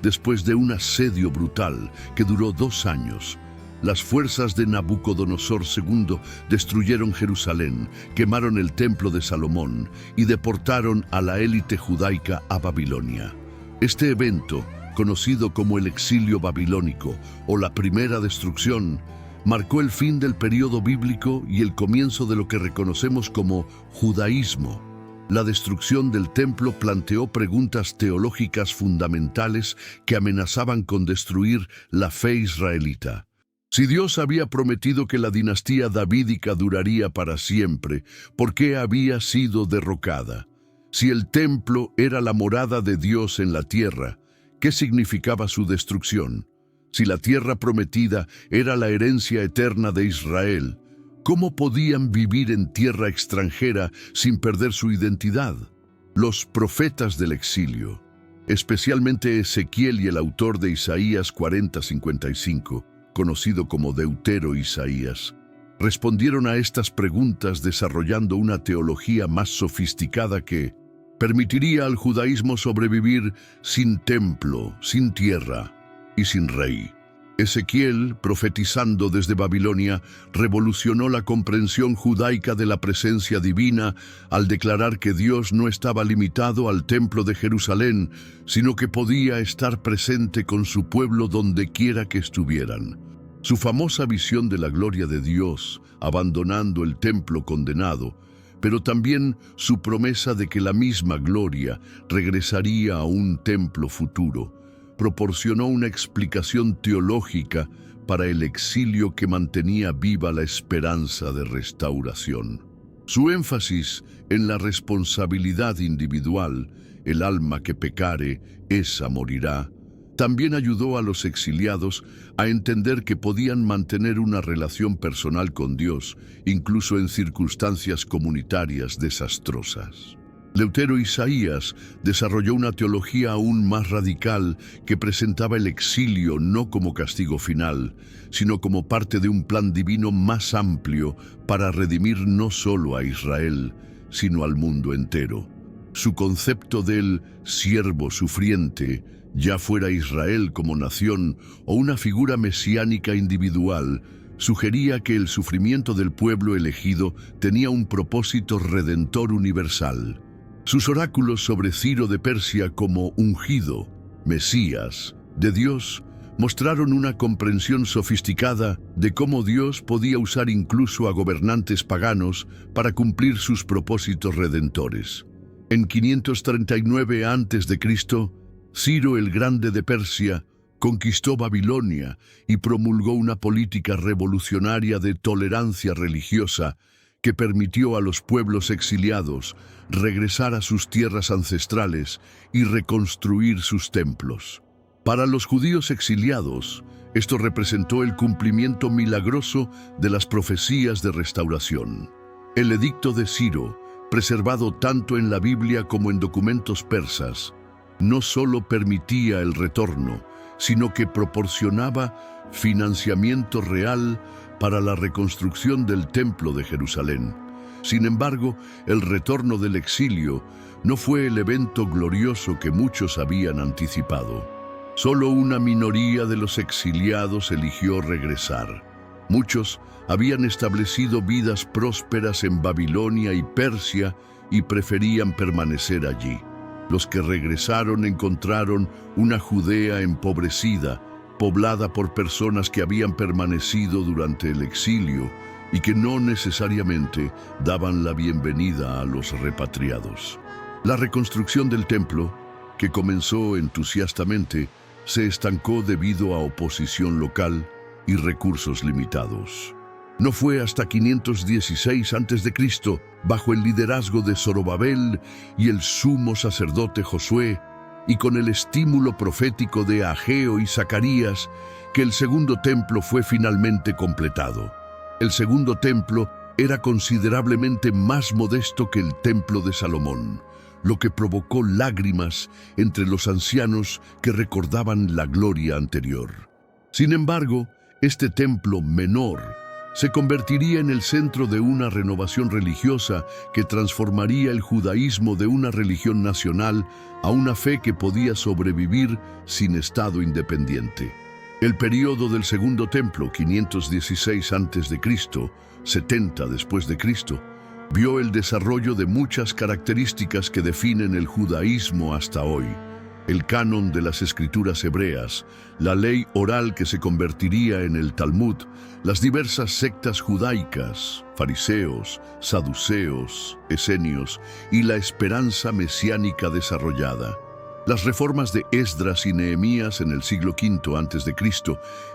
después de un asedio brutal que duró 2 años, las fuerzas de Nabucodonosor II destruyeron Jerusalén, quemaron el templo de Salomón y deportaron a la élite judaica a Babilonia. Este evento, conocido como el exilio babilónico o la primera destrucción, marcó el fin del período bíblico y el comienzo de lo que reconocemos como judaísmo. La destrucción del templo planteó preguntas teológicas fundamentales que amenazaban con destruir la fe israelita. Si Dios había prometido que la dinastía davídica duraría para siempre, ¿por qué había sido derrocada? Si el templo era la morada de Dios en la tierra, ¿qué significaba su destrucción? Si la tierra prometida era la herencia eterna de Israel, ¿cómo podían vivir en tierra extranjera sin perder su identidad? Los profetas del exilio, especialmente Ezequiel y el autor de Isaías 40:55, conocido como Deutero Isaías, respondieron a estas preguntas desarrollando una teología más sofisticada que permitiría al judaísmo sobrevivir sin templo, sin tierra y sin rey. Ezequiel, profetizando desde Babilonia, revolucionó la comprensión judaica de la presencia divina al declarar que Dios no estaba limitado al templo de Jerusalén, sino que podía estar presente con su pueblo donde quiera que estuvieran. Su famosa visión de la gloria de Dios, abandonando el templo condenado, pero también su promesa de que la misma gloria regresaría a un templo futuro, proporcionó una explicación teológica para el exilio que mantenía viva la esperanza de restauración. Su énfasis en la responsabilidad individual, el alma que pecare, esa morirá, también ayudó a los exiliados a entender que podían mantener una relación personal con Dios, incluso en circunstancias comunitarias desastrosas. Deutero Isaías desarrolló una teología aún más radical que presentaba el exilio no como castigo final, sino como parte de un plan divino más amplio para redimir no solo a Israel, sino al mundo entero. Su concepto del siervo sufriente, ya fuera Israel como nación o una figura mesiánica individual, sugería que el sufrimiento del pueblo elegido tenía un propósito redentor universal. Sus oráculos sobre Ciro de Persia como ungido, Mesías, de Dios, mostraron una comprensión sofisticada de cómo Dios podía usar incluso a gobernantes paganos para cumplir sus propósitos redentores. En 539 a.C., Ciro el Grande de Persia conquistó Babilonia y promulgó una política revolucionaria de tolerancia religiosa que permitió a los pueblos exiliados regresar a sus tierras ancestrales y reconstruir sus templos. Para los judíos exiliados, esto representó el cumplimiento milagroso de las profecías de restauración. El edicto de Ciro, preservado tanto en la Biblia como en documentos persas, no solo permitía el retorno, sino que proporcionaba financiamiento real para la reconstrucción del Templo de Jerusalén. Sin embargo, el retorno del exilio no fue el evento glorioso que muchos habían anticipado. Solo una minoría de los exiliados eligió regresar. Muchos habían establecido vidas prósperas en Babilonia y Persia y preferían permanecer allí. Los que regresaron encontraron una Judea empobrecida, poblada por personas que habían permanecido durante el exilio y que no necesariamente daban la bienvenida a los repatriados. La reconstrucción del templo, que comenzó entusiastamente, se estancó debido a oposición local y recursos limitados. No fue hasta 516 a.C., bajo el liderazgo de Zorobabel y el sumo sacerdote Josué, y con el estímulo profético de Ageo y Zacarías, que el segundo templo fue finalmente completado. El segundo templo era considerablemente más modesto que el templo de Salomón, lo que provocó lágrimas entre los ancianos que recordaban la gloria anterior. Sin embargo, este templo menor se convertiría en el centro de una renovación religiosa que transformaría el judaísmo de una religión nacional a una fe que podía sobrevivir sin estado independiente. El período del Segundo Templo, 516 a.C., 70 después de Cristo, vio el desarrollo de muchas características que definen el judaísmo hasta hoy. El canon de las escrituras hebreas, la ley oral que se convertiría en el Talmud, las diversas sectas judaicas, fariseos, saduceos, esenios y la esperanza mesiánica desarrollada. Las reformas de Esdras y Nehemías en el siglo V a.C.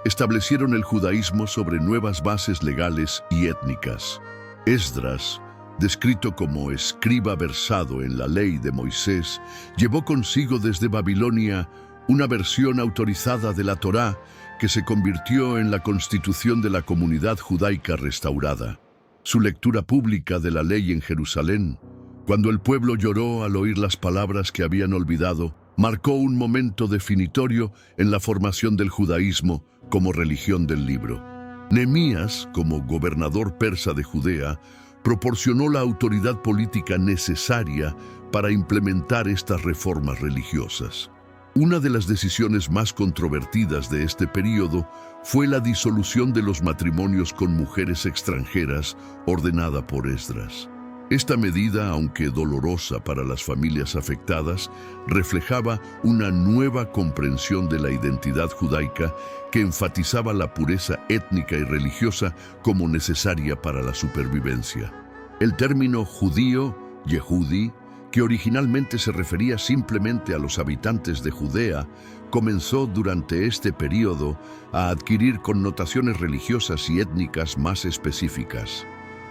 establecieron el judaísmo sobre nuevas bases legales y étnicas. Esdras, descrito como escriba versado en la ley de Moisés, llevó consigo desde Babilonia una versión autorizada de la Torá que se convirtió en la constitución de la comunidad judaica restaurada. Su lectura pública de la ley en Jerusalén, cuando el pueblo lloró al oír las palabras que habían olvidado, marcó un momento definitorio en la formación del judaísmo como religión del libro. Nehemías, como gobernador persa de Judea, proporcionó la autoridad política necesaria para implementar estas reformas religiosas. Una de las decisiones más controvertidas de este período fue la disolución de los matrimonios con mujeres extranjeras ordenada por Esdras. Esta medida, aunque dolorosa para las familias afectadas, reflejaba una nueva comprensión de la identidad judaica que enfatizaba la pureza étnica y religiosa como necesaria para la supervivencia. El término judío, Yehudi, que originalmente se refería simplemente a los habitantes de Judea, comenzó durante este período a adquirir connotaciones religiosas y étnicas más específicas.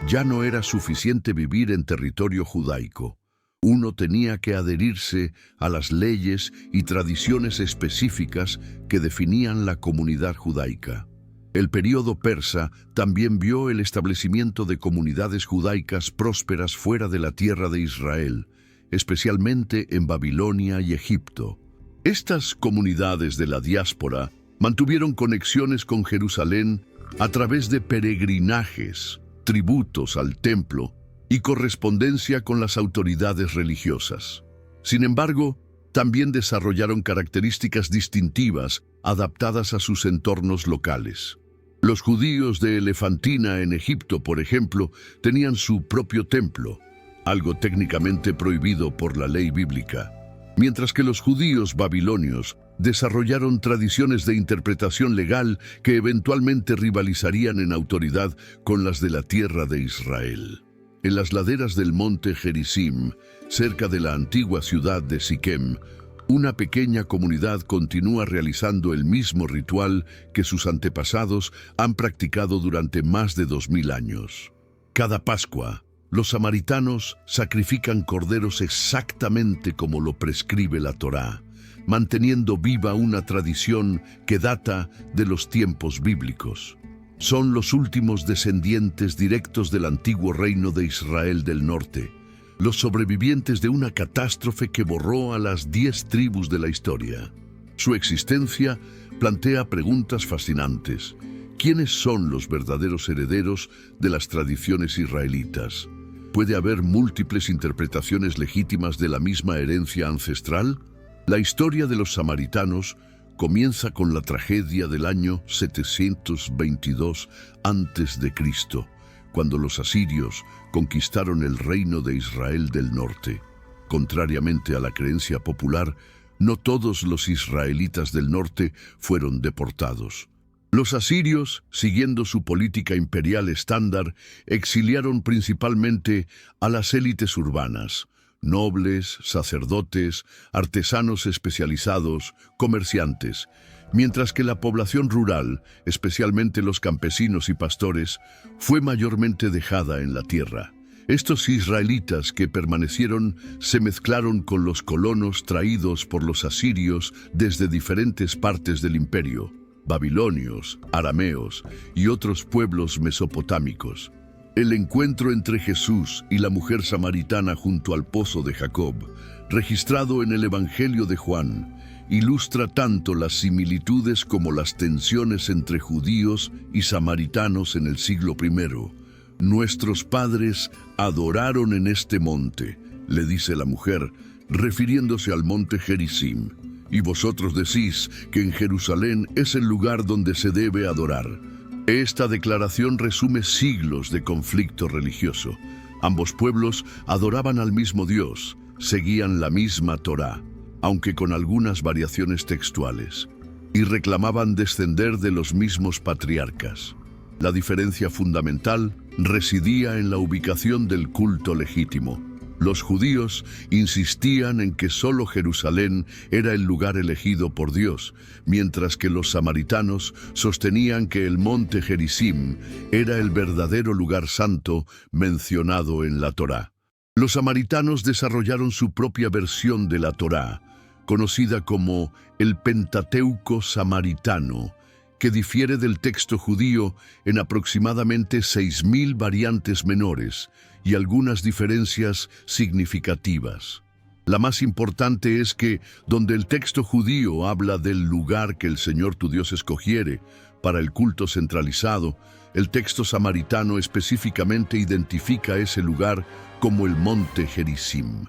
Ya no era suficiente vivir en territorio judaico. Uno tenía que adherirse a las leyes y tradiciones específicas que definían la comunidad judaica. El período persa también vio el establecimiento de comunidades judaicas prósperas fuera de la tierra de Israel, especialmente en Babilonia y Egipto. Estas comunidades de la diáspora mantuvieron conexiones con Jerusalén a través de peregrinajes, tributos al templo y correspondencia con las autoridades religiosas. Sin embargo, también desarrollaron características distintivas adaptadas a sus entornos locales. Los judíos de Elefantina en Egipto, por ejemplo, tenían su propio templo, algo técnicamente prohibido por la ley bíblica, mientras que los judíos babilonios desarrollaron tradiciones de interpretación legal que eventualmente rivalizarían en autoridad con las de la tierra de Israel. En las laderas del monte Gerizim, cerca de la antigua ciudad de Siquem, una pequeña comunidad continúa realizando el mismo ritual que sus antepasados han practicado durante más de 2000 años. Cada Pascua, los samaritanos sacrifican corderos exactamente como lo prescribe la Torá, manteniendo viva una tradición que data de los tiempos bíblicos. Son los últimos descendientes directos del antiguo reino de Israel del norte, los sobrevivientes de una catástrofe que borró a las 10 tribus de la historia. Su existencia plantea preguntas fascinantes. ¿Quiénes son los verdaderos herederos de las tradiciones israelitas? ¿Puede haber múltiples interpretaciones legítimas de la misma herencia ancestral? La historia de los samaritanos comienza con la tragedia del año 722 a.C., cuando los asirios conquistaron el reino de Israel del norte. Contrariamente a la creencia popular, no todos los israelitas del norte fueron deportados. Los asirios, siguiendo su política imperial estándar, exiliaron principalmente a las élites urbanas: nobles, sacerdotes, artesanos especializados, comerciantes, mientras que la población rural, especialmente los campesinos y pastores, fue mayormente dejada en la tierra. Estos israelitas que permanecieron se mezclaron con los colonos traídos por los asirios desde diferentes partes del imperio: babilonios, arameos y otros pueblos mesopotámicos. El encuentro entre Jesús y la mujer samaritana junto al pozo de Jacob, registrado en el Evangelio de Juan, ilustra tanto las similitudes como las tensiones entre judíos y samaritanos en el siglo I. «Nuestros padres adoraron en este monte», le dice la mujer, refiriéndose al monte Gerizim, «y vosotros decís que en Jerusalén es el lugar donde se debe adorar». Esta declaración resume siglos de conflicto religioso. Ambos pueblos adoraban al mismo Dios, seguían la misma Torá, aunque con algunas variaciones textuales, y reclamaban descender de los mismos patriarcas. La diferencia fundamental residía en la ubicación del culto legítimo. Los judíos insistían en que solo Jerusalén era el lugar elegido por Dios, mientras que los samaritanos sostenían que el monte Gerizim era el verdadero lugar santo mencionado en la Torá. Los samaritanos desarrollaron su propia versión de la Torá, conocida como el Pentateuco samaritano, que difiere del texto judío en aproximadamente 6.000 variantes menores y algunas diferencias significativas. La más importante es que, donde el texto judío habla del lugar que el Señor tu Dios escogiere para el culto centralizado, el texto samaritano específicamente identifica ese lugar como el monte Gerizim.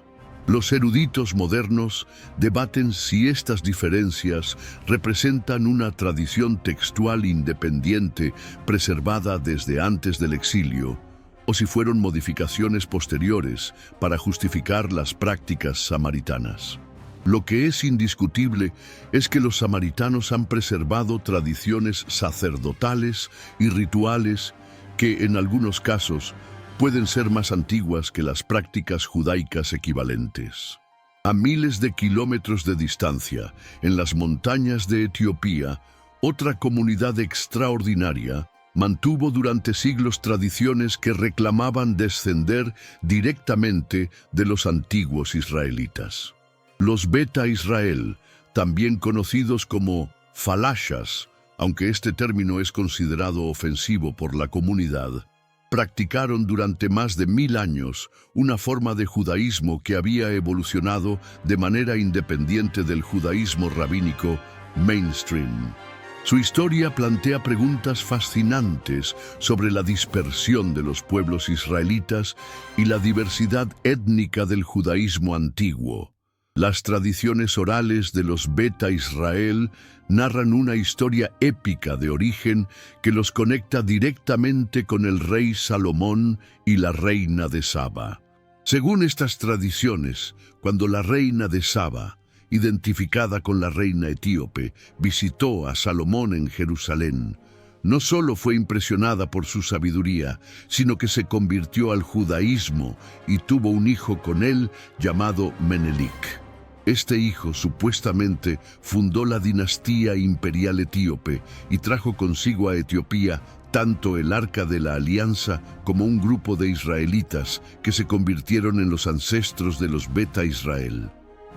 Los eruditos modernos debaten si estas diferencias representan una tradición textual independiente preservada desde antes del exilio, o si fueron modificaciones posteriores para justificar las prácticas samaritanas. Lo que es indiscutible es que los samaritanos han preservado tradiciones sacerdotales y rituales que, en algunos casos, pueden ser más antiguas que las prácticas judaicas equivalentes. A miles de kilómetros de distancia, en las montañas de Etiopía, otra comunidad extraordinaria mantuvo durante siglos tradiciones que reclamaban descender directamente de los antiguos israelitas. Los Beta Israel, también conocidos como falashas, aunque este término es considerado ofensivo por la comunidad, practicaron durante más de 1000 años una forma de judaísmo que había evolucionado de manera independiente del judaísmo rabínico mainstream. Su historia plantea preguntas fascinantes sobre la dispersión de los pueblos israelitas y la diversidad étnica del judaísmo antiguo. Las tradiciones orales de los Beta Israel narran una historia épica de origen que los conecta directamente con el rey Salomón y la reina de Saba. Según estas tradiciones, cuando la reina de Saba, identificada con la reina etíope, visitó a Salomón en Jerusalén, no solo fue impresionada por su sabiduría, sino que se convirtió al judaísmo y tuvo un hijo con él llamado Menelik. Este hijo supuestamente fundó la dinastía imperial etíope y trajo consigo a Etiopía tanto el Arca de la Alianza como un grupo de israelitas que se convirtieron en los ancestros de los Beta Israel.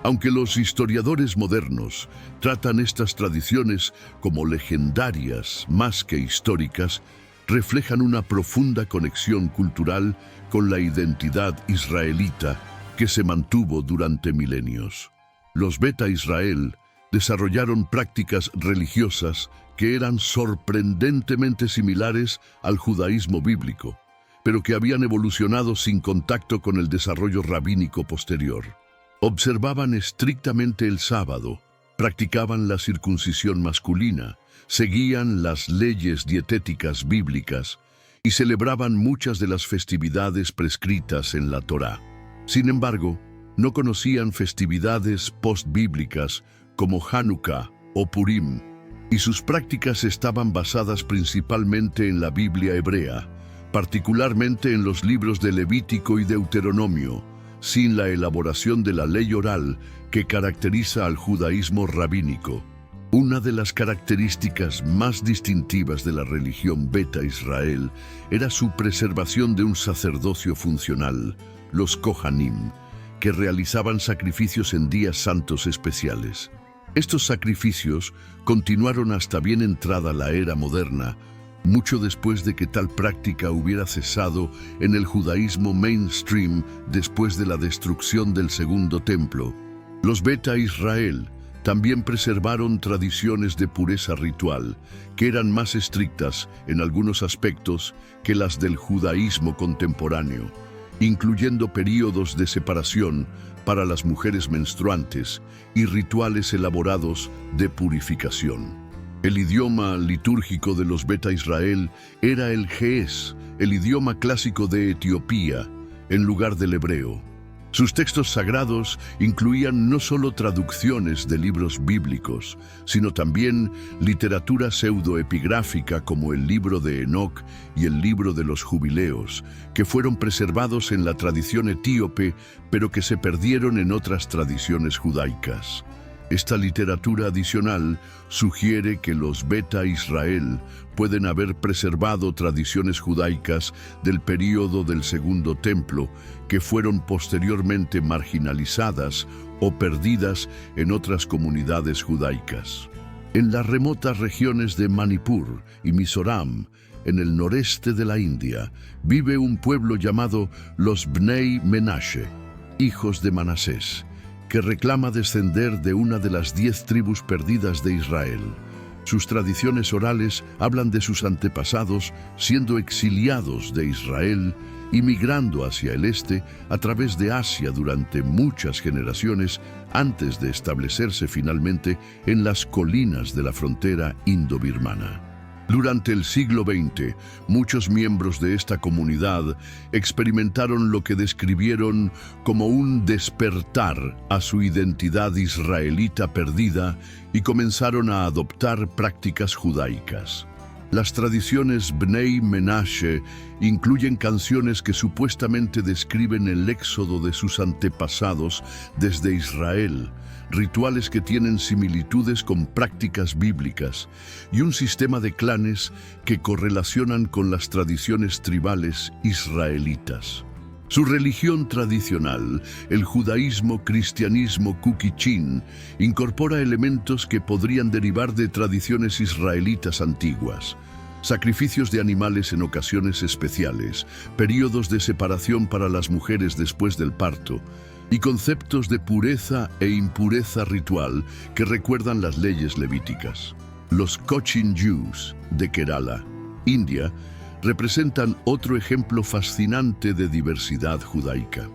Aunque los historiadores modernos tratan estas tradiciones como legendarias más que históricas, reflejan una profunda conexión cultural con la identidad israelita que se mantuvo durante milenios. Los Beta Israel desarrollaron prácticas religiosas que eran sorprendentemente similares al judaísmo bíblico, pero que habían evolucionado sin contacto con el desarrollo rabínico posterior. Observaban estrictamente el sábado, practicaban la circuncisión masculina, seguían las leyes dietéticas bíblicas y celebraban muchas de las festividades prescritas en la Torá. Sin embargo, no conocían festividades postbíblicas como Hanukkah o Purim, y sus prácticas estaban basadas principalmente en la Biblia hebrea, particularmente en los libros de Levítico y Deuteronomio, sin la elaboración de la ley oral que caracteriza al judaísmo rabínico. Una de las características más distintivas de la religión Beta Israel era su preservación de un sacerdocio funcional, los Kohanim, que realizaban sacrificios en días santos especiales. Estos sacrificios continuaron hasta bien entrada la era moderna, mucho después de que tal práctica hubiera cesado en el judaísmo mainstream después de la destrucción del Segundo Templo. Los Beta Israel también preservaron tradiciones de pureza ritual, que eran más estrictas en algunos aspectos que las del judaísmo contemporáneo, incluyendo períodos de separación para las mujeres menstruantes y rituales elaborados de purificación. El idioma litúrgico de los Beta Israel era el ge'ez, el idioma clásico de Etiopía, en lugar del hebreo. Sus textos sagrados incluían no solo traducciones de libros bíblicos, sino también literatura pseudoepigráfica como el libro de Enoc y el libro de los Jubileos, que fueron preservados en la tradición etíope, pero que se perdieron en otras tradiciones judaicas. Esta literatura adicional sugiere que los Beta Israel pueden haber preservado tradiciones judaicas del período del Segundo Templo que fueron posteriormente marginalizadas o perdidas en otras comunidades judaicas. En las remotas regiones de Manipur y Mizoram, en el noreste de la India, vive un pueblo llamado los Bnei Menashe, hijos de Manasés, que reclama descender de una de las 10 tribus perdidas de Israel. Sus tradiciones orales hablan de sus antepasados siendo exiliados de Israel y migrando hacia el este a través de Asia durante muchas generaciones antes de establecerse finalmente en las colinas de la frontera indo-birmana. Durante el siglo XX, muchos miembros de esta comunidad experimentaron lo que describieron como un despertar a su identidad israelita perdida y comenzaron a adoptar prácticas judaicas. Las tradiciones Bnei Menashe incluyen canciones que supuestamente describen el éxodo de sus antepasados desde Israel, rituales que tienen similitudes con prácticas bíblicas y un sistema de clanes que correlacionan con las tradiciones tribales israelitas. Su religión tradicional, el judaísmo-cristianismo Kukichín, incorpora elementos que podrían derivar de tradiciones israelitas antiguas. Sacrificios de animales en ocasiones especiales, períodos de separación para las mujeres después del parto, y conceptos de pureza e impureza ritual que recuerdan las leyes levíticas. Los Cochin Jews de Kerala, India, representan otro ejemplo fascinante de diversidad judaica.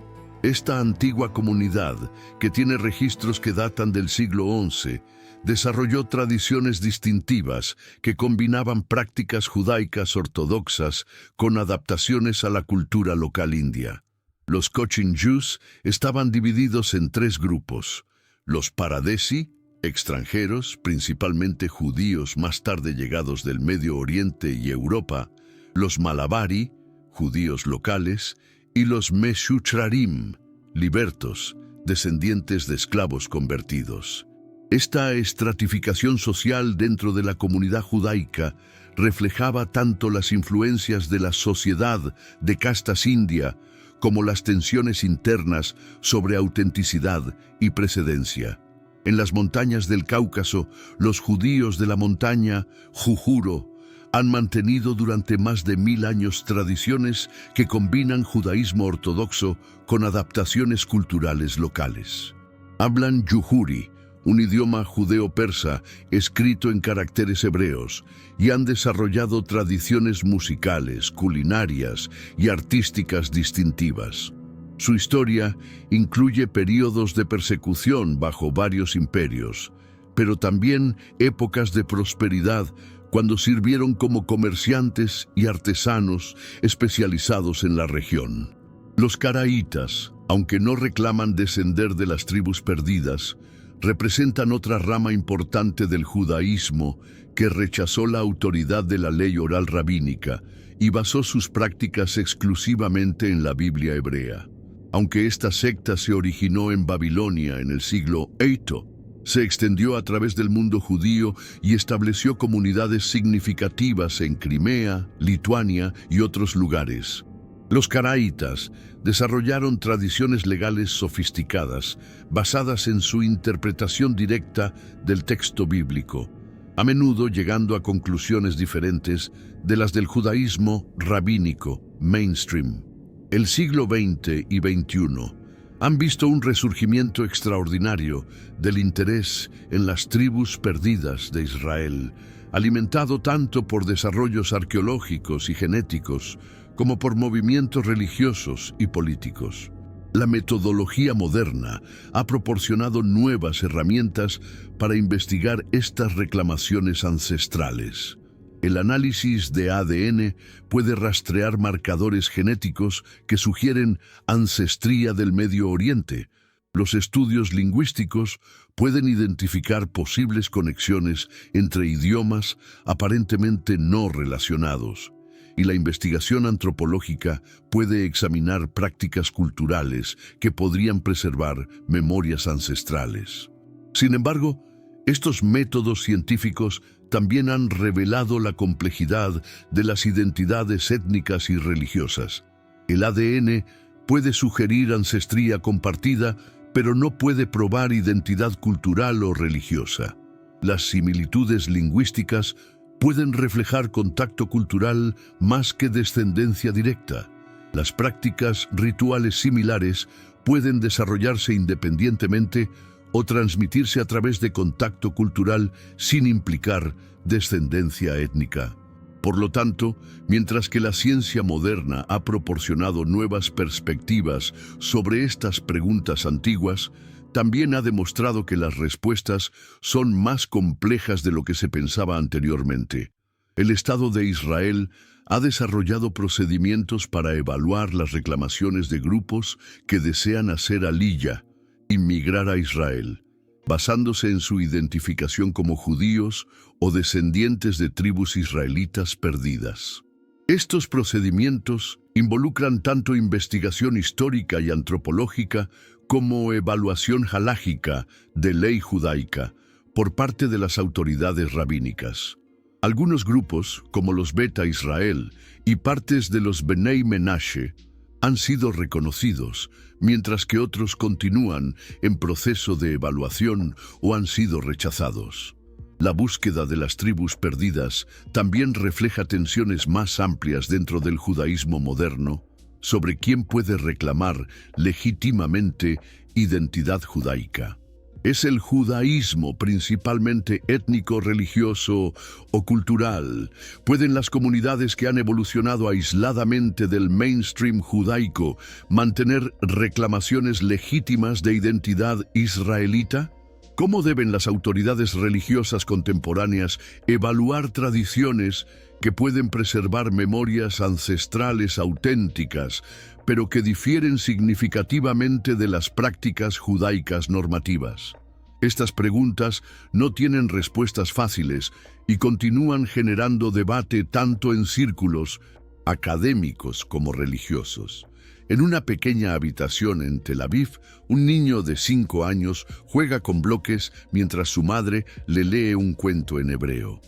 Esta antigua comunidad, que tiene registros que datan del siglo XI, desarrolló tradiciones distintivas que combinaban prácticas judaicas ortodoxas con adaptaciones a la cultura local india. Los Cochin Jews estaban divididos en 3 grupos: los Paradesi, extranjeros, principalmente judíos más tarde llegados del Medio Oriente y Europa; los Malabari, judíos locales; y los Meshuchrarim, libertos, descendientes de esclavos convertidos. Esta estratificación social dentro de la comunidad judaica reflejaba tanto las influencias de la sociedad de castas india como las tensiones internas sobre autenticidad y precedencia. En las montañas del Cáucaso, los judíos de la montaña Jujuro han mantenido durante más de 1000 años tradiciones que combinan judaísmo ortodoxo con adaptaciones culturales locales. Hablan Yujuri, un idioma judeo-persa escrito en caracteres hebreos, y han desarrollado tradiciones musicales, culinarias y artísticas distintivas. Su historia incluye períodos de persecución bajo varios imperios, pero también épocas de prosperidad cuando sirvieron como comerciantes y artesanos especializados en la región. Los caraítas, aunque no reclaman descender de las tribus perdidas, representan otra rama importante del judaísmo que rechazó la autoridad de la ley oral rabínica y basó sus prácticas exclusivamente en la Biblia hebrea. Aunque esta secta se originó en Babilonia en el siglo VIII, se extendió a través del mundo judío y estableció comunidades significativas en Crimea, Lituania y otros lugares. Los caraítas desarrollaron tradiciones legales sofisticadas, basadas en su interpretación directa del texto bíblico, a menudo llegando a conclusiones diferentes de las del judaísmo rabínico, mainstream. El siglo XX y XXI han visto un resurgimiento extraordinario del interés en las tribus perdidas de Israel, alimentado tanto por desarrollos arqueológicos y genéticos como por movimientos religiosos y políticos. La metodología moderna ha proporcionado nuevas herramientas para investigar estas reclamaciones ancestrales. El análisis de ADN puede rastrear marcadores genéticos que sugieren ancestría del Medio Oriente. Los estudios lingüísticos pueden identificar posibles conexiones entre idiomas aparentemente no relacionados. Y la investigación antropológica puede examinar prácticas culturales que podrían preservar memorias ancestrales. Sin embargo, estos métodos científicos también han revelado la complejidad de las identidades étnicas y religiosas. El ADN puede sugerir ancestría compartida, pero no puede probar identidad cultural o religiosa. Las similitudes lingüísticas pueden reflejar contacto cultural más que descendencia directa. Las prácticas rituales similares pueden desarrollarse independientemente o transmitirse a través de contacto cultural sin implicar descendencia étnica. Por lo tanto, mientras que la ciencia moderna ha proporcionado nuevas perspectivas sobre estas preguntas antiguas, también ha demostrado que las respuestas son más complejas de lo que se pensaba anteriormente. El Estado de Israel ha desarrollado procedimientos para evaluar las reclamaciones de grupos que desean hacer aliyah, inmigrar a Israel, basándose en su identificación como judíos o descendientes de tribus israelitas perdidas. Estos procedimientos involucran tanto investigación histórica y antropológica como evaluación halájica de ley judaica por parte de las autoridades rabínicas. Algunos grupos, como los Beta Israel y partes de los Benei Menashe, han sido reconocidos, mientras que otros continúan en proceso de evaluación o han sido rechazados. La búsqueda de las tribus perdidas también refleja tensiones más amplias dentro del judaísmo moderno sobre quién puede reclamar legítimamente identidad judaica. ¿Es el judaísmo principalmente étnico, religioso o cultural? ¿Pueden las comunidades que han evolucionado aisladamente del mainstream judaico mantener reclamaciones legítimas de identidad israelita? ¿Cómo deben las autoridades religiosas contemporáneas evaluar tradiciones que pueden preservar memorias ancestrales auténticas, pero que difieren significativamente de las prácticas judaicas normativas? Estas preguntas no tienen respuestas fáciles y continúan generando debate tanto en círculos académicos como religiosos. En una pequeña habitación en Tel Aviv, un niño de 5 años juega con bloques mientras su madre le lee un cuento en hebreo.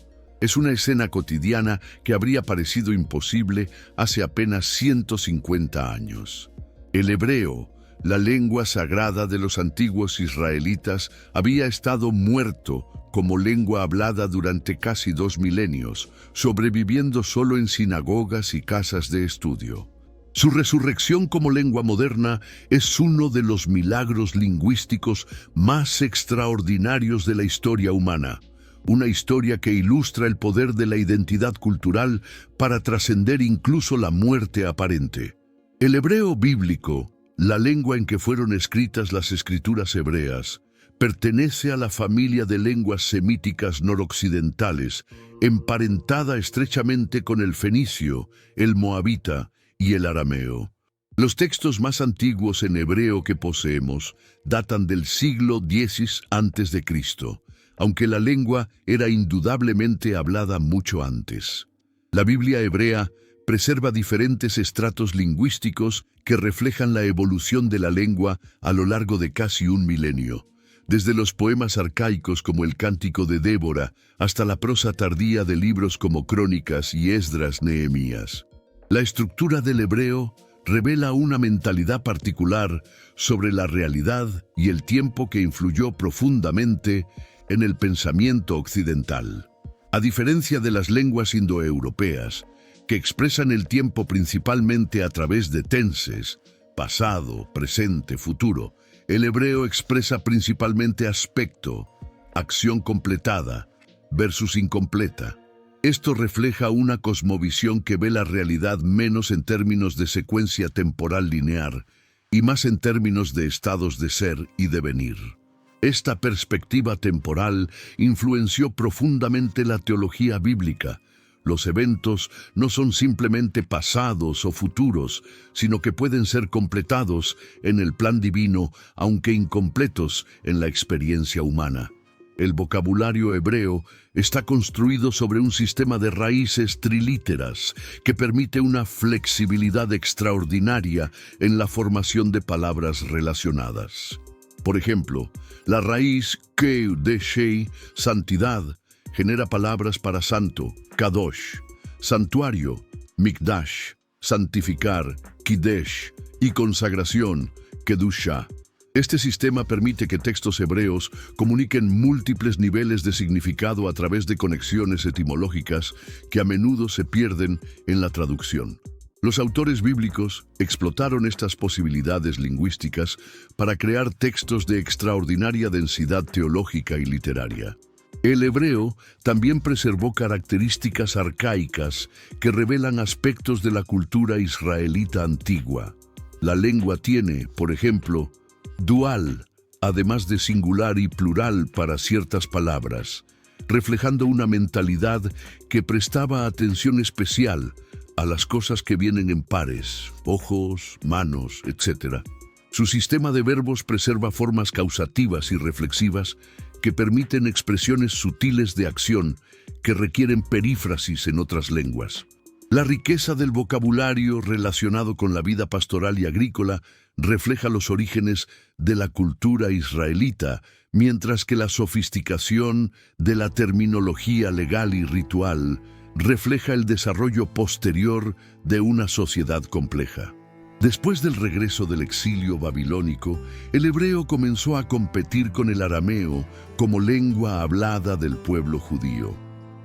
Es una escena cotidiana que habría parecido imposible hace apenas 150 años. El hebreo, la lengua sagrada de los antiguos israelitas, había estado muerto como lengua hablada durante casi 2 milenios, sobreviviendo solo en sinagogas y casas de estudio. Su resurrección como lengua moderna es uno de los milagros lingüísticos más extraordinarios de la historia humana. Una historia que ilustra el poder de la identidad cultural para trascender incluso la muerte aparente. El hebreo bíblico, la lengua en que fueron escritas las escrituras hebreas, pertenece a la familia de lenguas semíticas noroccidentales, emparentada estrechamente con el fenicio, el moabita y el arameo. Los textos más antiguos en hebreo que poseemos datan del siglo X a.C., aunque la lengua era indudablemente hablada mucho antes. La Biblia hebrea preserva diferentes estratos lingüísticos que reflejan la evolución de la lengua a lo largo de casi 1 milenio, desde los poemas arcaicos como el Cántico de Débora hasta la prosa tardía de libros como Crónicas y Esdras Nehemías. La estructura del hebreo revela una mentalidad particular sobre la realidad y el tiempo que influyó profundamente en el pensamiento occidental. A diferencia de las lenguas indoeuropeas, que expresan el tiempo principalmente a través de tenses, pasado, presente, futuro, el hebreo expresa principalmente aspecto, acción completada, versus incompleta. Esto refleja una cosmovisión que ve la realidad menos en términos de secuencia temporal lineal y más en términos de estados de ser y devenir. Esta perspectiva temporal influenció profundamente la teología bíblica. Los eventos no son simplemente pasados o futuros, sino que pueden ser completados en el plan divino, aunque incompletos en la experiencia humana. El vocabulario hebreo está construido sobre un sistema de raíces trilíteras que permite una flexibilidad extraordinaria en la formación de palabras relacionadas. Por ejemplo, la raíz Keudeshei, santidad, genera palabras para santo, kadosh, santuario, mikdash, santificar, kidesh, y consagración, kedusha. Este sistema permite que textos hebreos comuniquen múltiples niveles de significado a través de conexiones etimológicas que a menudo se pierden en la traducción. Los autores bíblicos explotaron estas posibilidades lingüísticas para crear textos de extraordinaria densidad teológica y literaria. El hebreo también preservó características arcaicas que revelan aspectos de la cultura israelita antigua. La lengua tiene, por ejemplo, dual, además de singular y plural para ciertas palabras, reflejando una mentalidad que prestaba atención especial a las cosas que vienen en pares, ojos, manos, etc. Su sistema de verbos preserva formas causativas y reflexivas que permiten expresiones sutiles de acción que requieren perífrasis en otras lenguas. La riqueza del vocabulario relacionado con la vida pastoral y agrícola refleja los orígenes de la cultura israelita, mientras que la sofisticación de la terminología legal y ritual refleja el desarrollo posterior de una sociedad compleja. Después del regreso del exilio babilónico, el hebreo comenzó a competir con el arameo como lengua hablada del pueblo judío.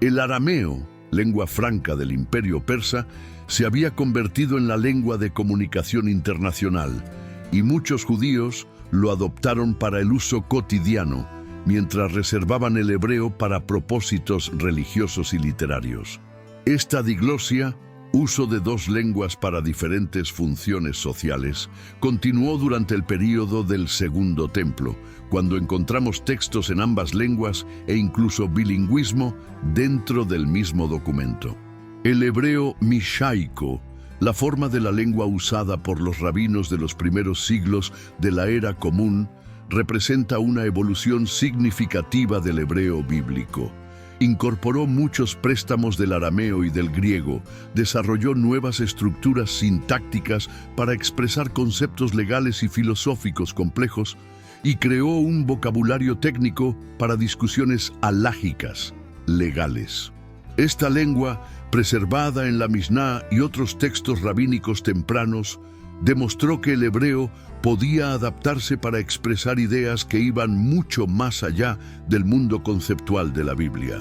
El arameo, lengua franca del imperio persa, se había convertido en la lengua de comunicación internacional, y muchos judíos lo adoptaron para el uso cotidiano, mientras reservaban el hebreo para propósitos religiosos y literarios. Esta diglosia, uso de 2 lenguas para diferentes funciones sociales, continuó durante el período del Segundo Templo, cuando encontramos textos en ambas lenguas e incluso bilingüismo dentro del mismo documento. El hebreo mishaico, la forma de la lengua usada por los rabinos de los primeros siglos de la era común, representa una evolución significativa del hebreo bíblico. Incorporó muchos préstamos del arameo y del griego, desarrolló nuevas estructuras sintácticas para expresar conceptos legales y filosóficos complejos, y creó un vocabulario técnico para discusiones halágicas, legales. Esta lengua, preservada en la Mishná y otros textos rabínicos tempranos, demostró que el hebreo podía adaptarse para expresar ideas que iban mucho más allá del mundo conceptual de la Biblia.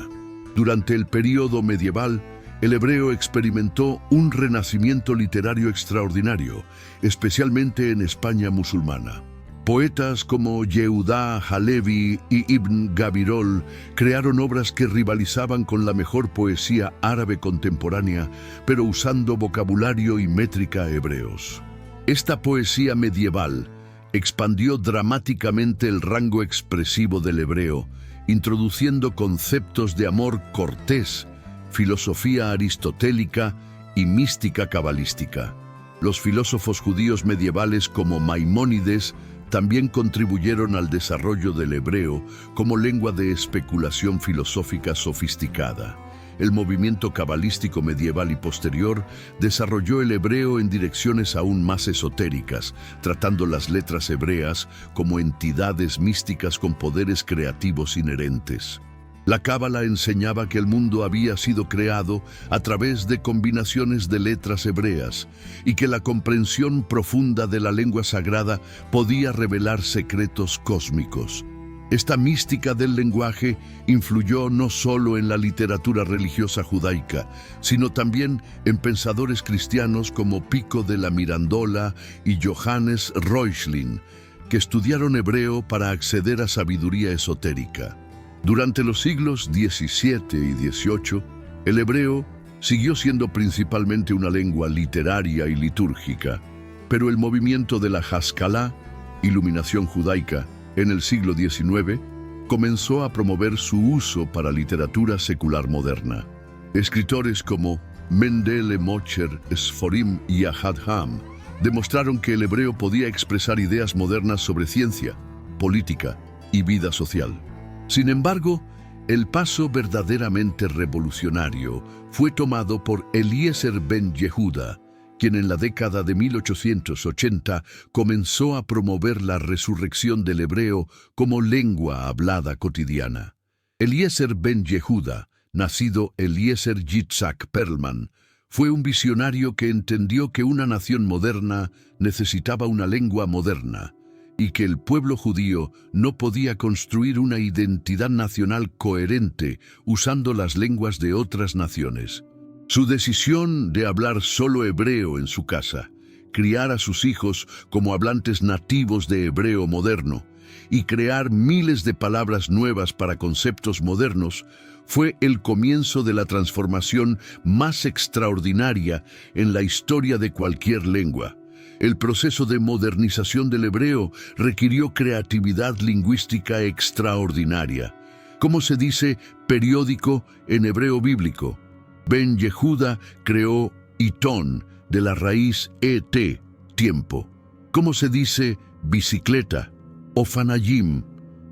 Durante el período medieval, el hebreo experimentó un renacimiento literario extraordinario, especialmente en España musulmana. Poetas como Yehudá Halevi y Ibn Gabirol crearon obras que rivalizaban con la mejor poesía árabe contemporánea, pero usando vocabulario y métrica hebreos. Esta poesía medieval expandió dramáticamente el rango expresivo del hebreo, introduciendo conceptos de amor cortés, filosofía aristotélica y mística cabalística. Los filósofos judíos medievales como Maimónides también contribuyeron al desarrollo del hebreo como lengua de especulación filosófica sofisticada. El movimiento cabalístico medieval y posterior desarrolló el hebreo en direcciones aún más esotéricas, tratando las letras hebreas como entidades místicas con poderes creativos inherentes. La Cábala enseñaba que el mundo había sido creado a través de combinaciones de letras hebreas y que la comprensión profunda de la lengua sagrada podía revelar secretos cósmicos. Esta mística del lenguaje influyó no solo en la literatura religiosa judaica, sino también en pensadores cristianos como Pico de la Mirandola y Johannes Reuchlin, que estudiaron hebreo para acceder a sabiduría esotérica. Durante los siglos XVII y XVIII, el hebreo siguió siendo principalmente una lengua literaria y litúrgica, pero el movimiento de la Haskalah, iluminación judaica, en el siglo XIX, comenzó a promover su uso para literatura secular moderna. Escritores como Mendele Mocher, Sforim y Ahad Ham demostraron que el hebreo podía expresar ideas modernas sobre ciencia, política y vida social. Sin embargo, el paso verdaderamente revolucionario fue tomado por Eliezer ben Yehuda, quien en la década de 1880 comenzó a promover la resurrección del hebreo como lengua hablada cotidiana. Eliezer ben Yehuda, nacido Eliezer Yitzhak Perlman, fue un visionario que entendió que una nación moderna necesitaba una lengua moderna y que el pueblo judío no podía construir una identidad nacional coherente usando las lenguas de otras naciones. Su decisión de hablar solo hebreo en su casa, criar a sus hijos como hablantes nativos de hebreo moderno y crear miles de palabras nuevas para conceptos modernos fue el comienzo de la transformación más extraordinaria en la historia de cualquier lengua. El proceso de modernización del hebreo requirió creatividad lingüística extraordinaria. ¿Cómo se dice periódico en hebreo bíblico? Ben Yehuda creó itón de la raíz et, tiempo. ¿Cómo se dice bicicleta? Ofanayim,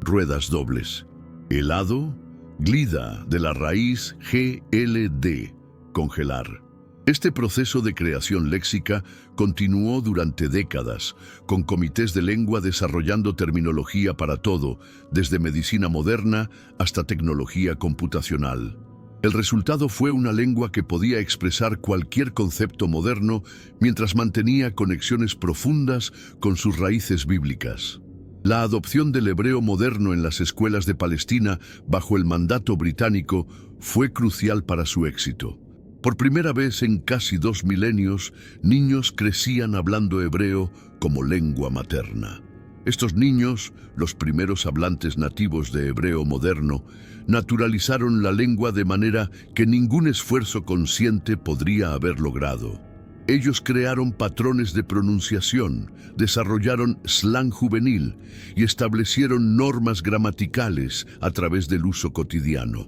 ruedas dobles. Helado, glida de la raíz gld, congelar. Este proceso de creación léxica continuó durante décadas, con comités de lengua desarrollando terminología para todo, desde medicina moderna hasta tecnología computacional. El resultado fue una lengua que podía expresar cualquier concepto moderno mientras mantenía conexiones profundas con sus raíces bíblicas. La adopción del hebreo moderno en las escuelas de Palestina bajo el mandato británico fue crucial para su éxito. Por primera vez en casi 2 milenios, niños crecían hablando hebreo como lengua materna. Estos niños, los primeros hablantes nativos de hebreo moderno, naturalizaron la lengua de manera que ningún esfuerzo consciente podría haber logrado. Ellos crearon patrones de pronunciación, desarrollaron slang juvenil y establecieron normas gramaticales a través del uso cotidiano.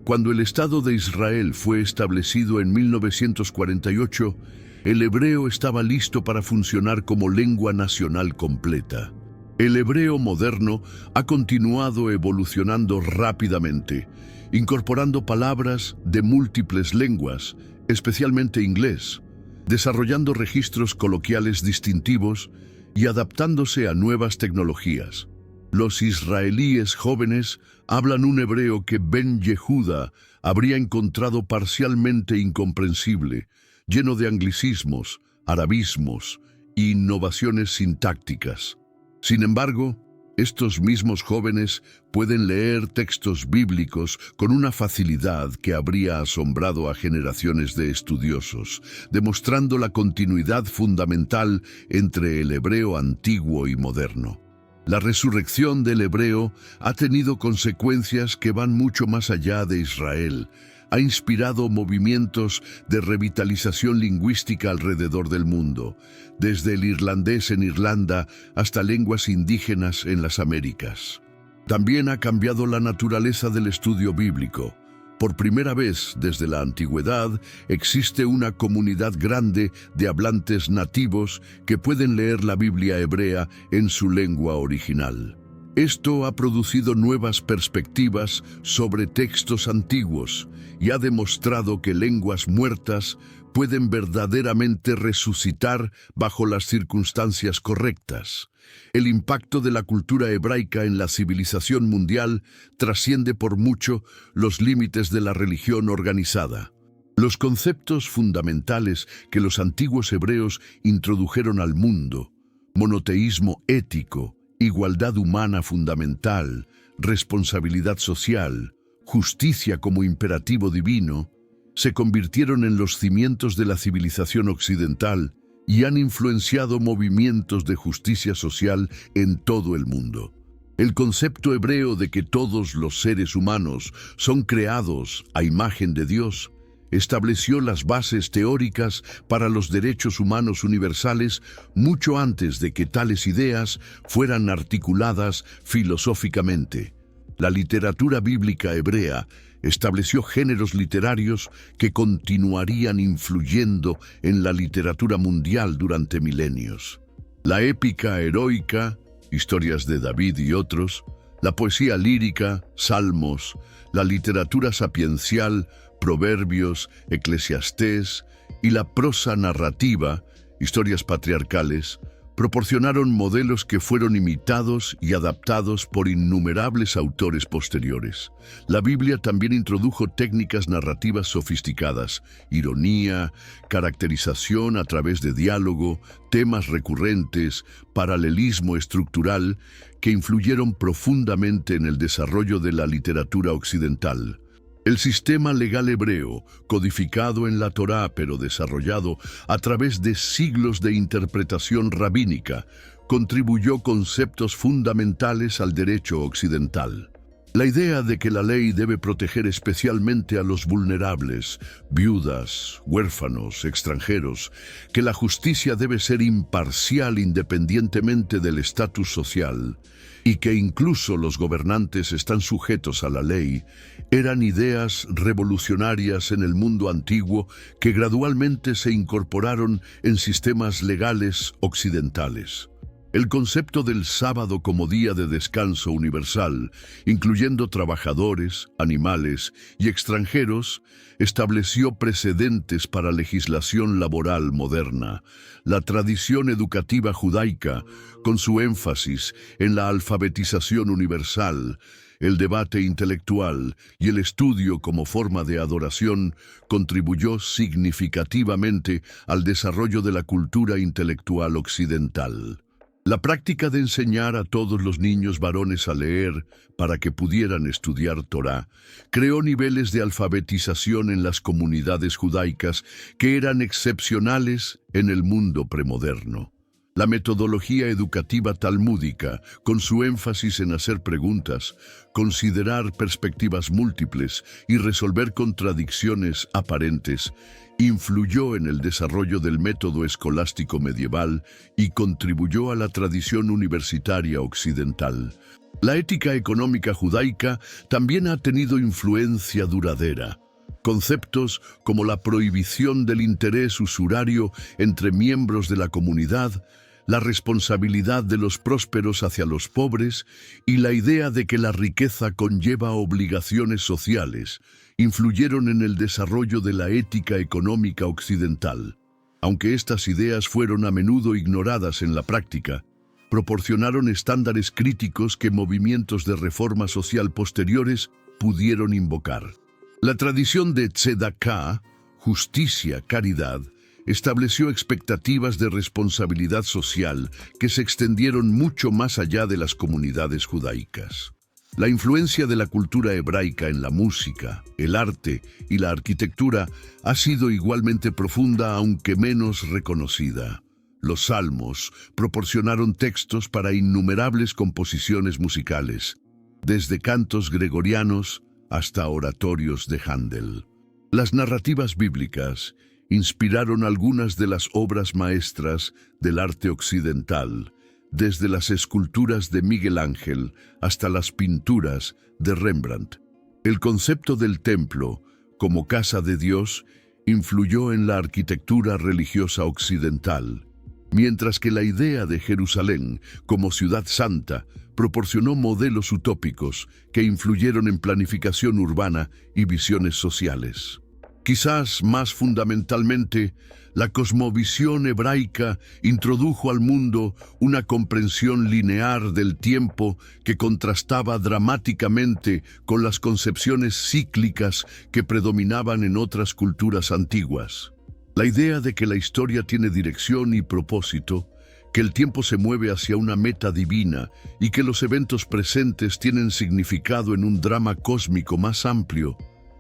Cuando el Estado de Israel fue establecido en 1948, el hebreo estaba listo para funcionar como lengua nacional completa. El hebreo moderno ha continuado evolucionando rápidamente, incorporando palabras de múltiples lenguas, especialmente inglés, desarrollando registros coloquiales distintivos y adaptándose a nuevas tecnologías. Los israelíes jóvenes hablan un hebreo que Ben Yehuda habría encontrado parcialmente incomprensible, lleno de anglicismos, arabismos e innovaciones sintácticas. Sin embargo, estos mismos jóvenes pueden leer textos bíblicos con una facilidad que habría asombrado a generaciones de estudiosos, demostrando la continuidad fundamental entre el hebreo antiguo y moderno. La resurrección del hebreo ha tenido consecuencias que van mucho más allá de Israel. Ha inspirado movimientos de revitalización lingüística alrededor del mundo, desde el irlandés en Irlanda hasta lenguas indígenas en las Américas. También ha cambiado la naturaleza del estudio bíblico. Por primera vez desde la antigüedad existe una comunidad grande de hablantes nativos que pueden leer la Biblia hebrea en su lengua original. Esto ha producido nuevas perspectivas sobre textos antiguos y ha demostrado que lenguas muertas pueden verdaderamente resucitar bajo las circunstancias correctas. El impacto de la cultura hebraica en la civilización mundial trasciende por mucho los límites de la religión organizada. Los conceptos fundamentales que los antiguos hebreos introdujeron al mundo, monoteísmo ético, igualdad humana fundamental, responsabilidad social, justicia como imperativo divino, se convirtieron en los cimientos de la civilización occidental y han influenciado movimientos de justicia social en todo el mundo. El concepto hebreo de que todos los seres humanos son creados a imagen de Dios estableció las bases teóricas para los derechos humanos universales mucho antes de que tales ideas fueran articuladas filosóficamente. La literatura bíblica hebrea estableció géneros literarios que continuarían influyendo en la literatura mundial durante milenios. La épica heroica, historias de David y otros, la poesía lírica, salmos, la literatura sapiencial, proverbios, Eclesiastés, y la prosa narrativa, historias patriarcales, proporcionaron modelos que fueron imitados y adaptados por innumerables autores posteriores. La Biblia también introdujo técnicas narrativas sofisticadas, ironía, caracterización a través de diálogo, temas recurrentes, paralelismo estructural, que influyeron profundamente en el desarrollo de la literatura occidental. El sistema legal hebreo, codificado en la Torá pero desarrollado a través de siglos de interpretación rabínica, contribuyó conceptos fundamentales al derecho occidental. La idea de que la ley debe proteger especialmente a los vulnerables, viudas, huérfanos, extranjeros, que la justicia debe ser imparcial independientemente del estatus social, y que incluso los gobernantes están sujetos a la ley, eran ideas revolucionarias en el mundo antiguo que gradualmente se incorporaron en sistemas legales occidentales. El concepto del sábado como día de descanso universal, incluyendo trabajadores, animales y extranjeros, estableció precedentes para legislación laboral moderna. La tradición educativa judaica, con su énfasis en la alfabetización universal, el debate intelectual y el estudio como forma de adoración, contribuyó significativamente al desarrollo de la cultura intelectual occidental. La práctica de enseñar a todos los niños varones a leer para que pudieran estudiar Torá creó niveles de alfabetización en las comunidades judaicas que eran excepcionales en el mundo premoderno. La metodología educativa talmúdica, con su énfasis en hacer preguntas, considerar perspectivas múltiples y resolver contradicciones aparentes, influyó en el desarrollo del método escolástico medieval y contribuyó a la tradición universitaria occidental. La ética económica judaica también ha tenido influencia duradera. Conceptos como la prohibición del interés usurario entre miembros de la comunidad, la responsabilidad de los prósperos hacia los pobres y la idea de que la riqueza conlleva obligaciones sociales, influyeron en el desarrollo de la ética económica occidental. Aunque estas ideas fueron a menudo ignoradas en la práctica, proporcionaron estándares críticos que movimientos de reforma social posteriores pudieron invocar. La tradición de Tzedaká, justicia, caridad, estableció expectativas de responsabilidad social que se extendieron mucho más allá de las comunidades judaicas. La influencia de la cultura hebraica en la música, el arte y la arquitectura ha sido igualmente profunda, aunque menos reconocida. Los salmos proporcionaron textos para innumerables composiciones musicales, desde cantos gregorianos hasta oratorios de Händel. Las narrativas bíblicas inspiraron algunas de las obras maestras del arte occidental, desde las esculturas de Miguel Ángel hasta las pinturas de Rembrandt. El concepto del templo, como casa de Dios, influyó en la arquitectura religiosa occidental, mientras que la idea de Jerusalén como ciudad santa proporcionó modelos utópicos que influyeron en planificación urbana y visiones sociales. Quizás más fundamentalmente, la cosmovisión hebraica introdujo al mundo una comprensión lineal del tiempo que contrastaba dramáticamente con las concepciones cíclicas que predominaban en otras culturas antiguas. La idea de que la historia tiene dirección y propósito, que el tiempo se mueve hacia una meta divina y que los eventos presentes tienen significado en un drama cósmico más amplio,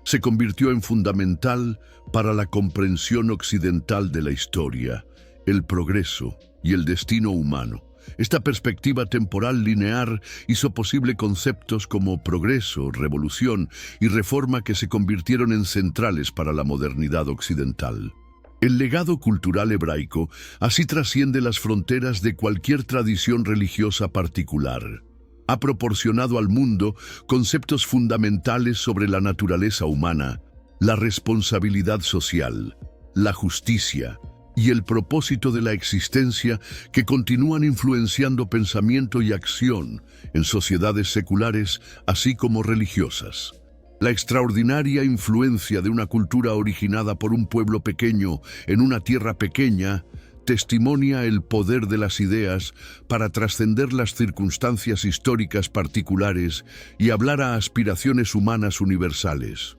se convirtió en fundamental para la comprensión occidental de la historia, el progreso y el destino humano. Esta perspectiva temporal lineal hizo posible conceptos como progreso, revolución y reforma que se convirtieron en centrales para la modernidad occidental. El legado cultural hebraico así trasciende las fronteras de cualquier tradición religiosa particular. Ha proporcionado al mundo conceptos fundamentales sobre la naturaleza humana, la responsabilidad social, la justicia y el propósito de la existencia que continúan influenciando pensamiento y acción en sociedades seculares así como religiosas. La extraordinaria influencia de una cultura originada por un pueblo pequeño en una tierra pequeña testimonia el poder de las ideas para trascender las circunstancias históricas particulares y hablar a aspiraciones humanas universales.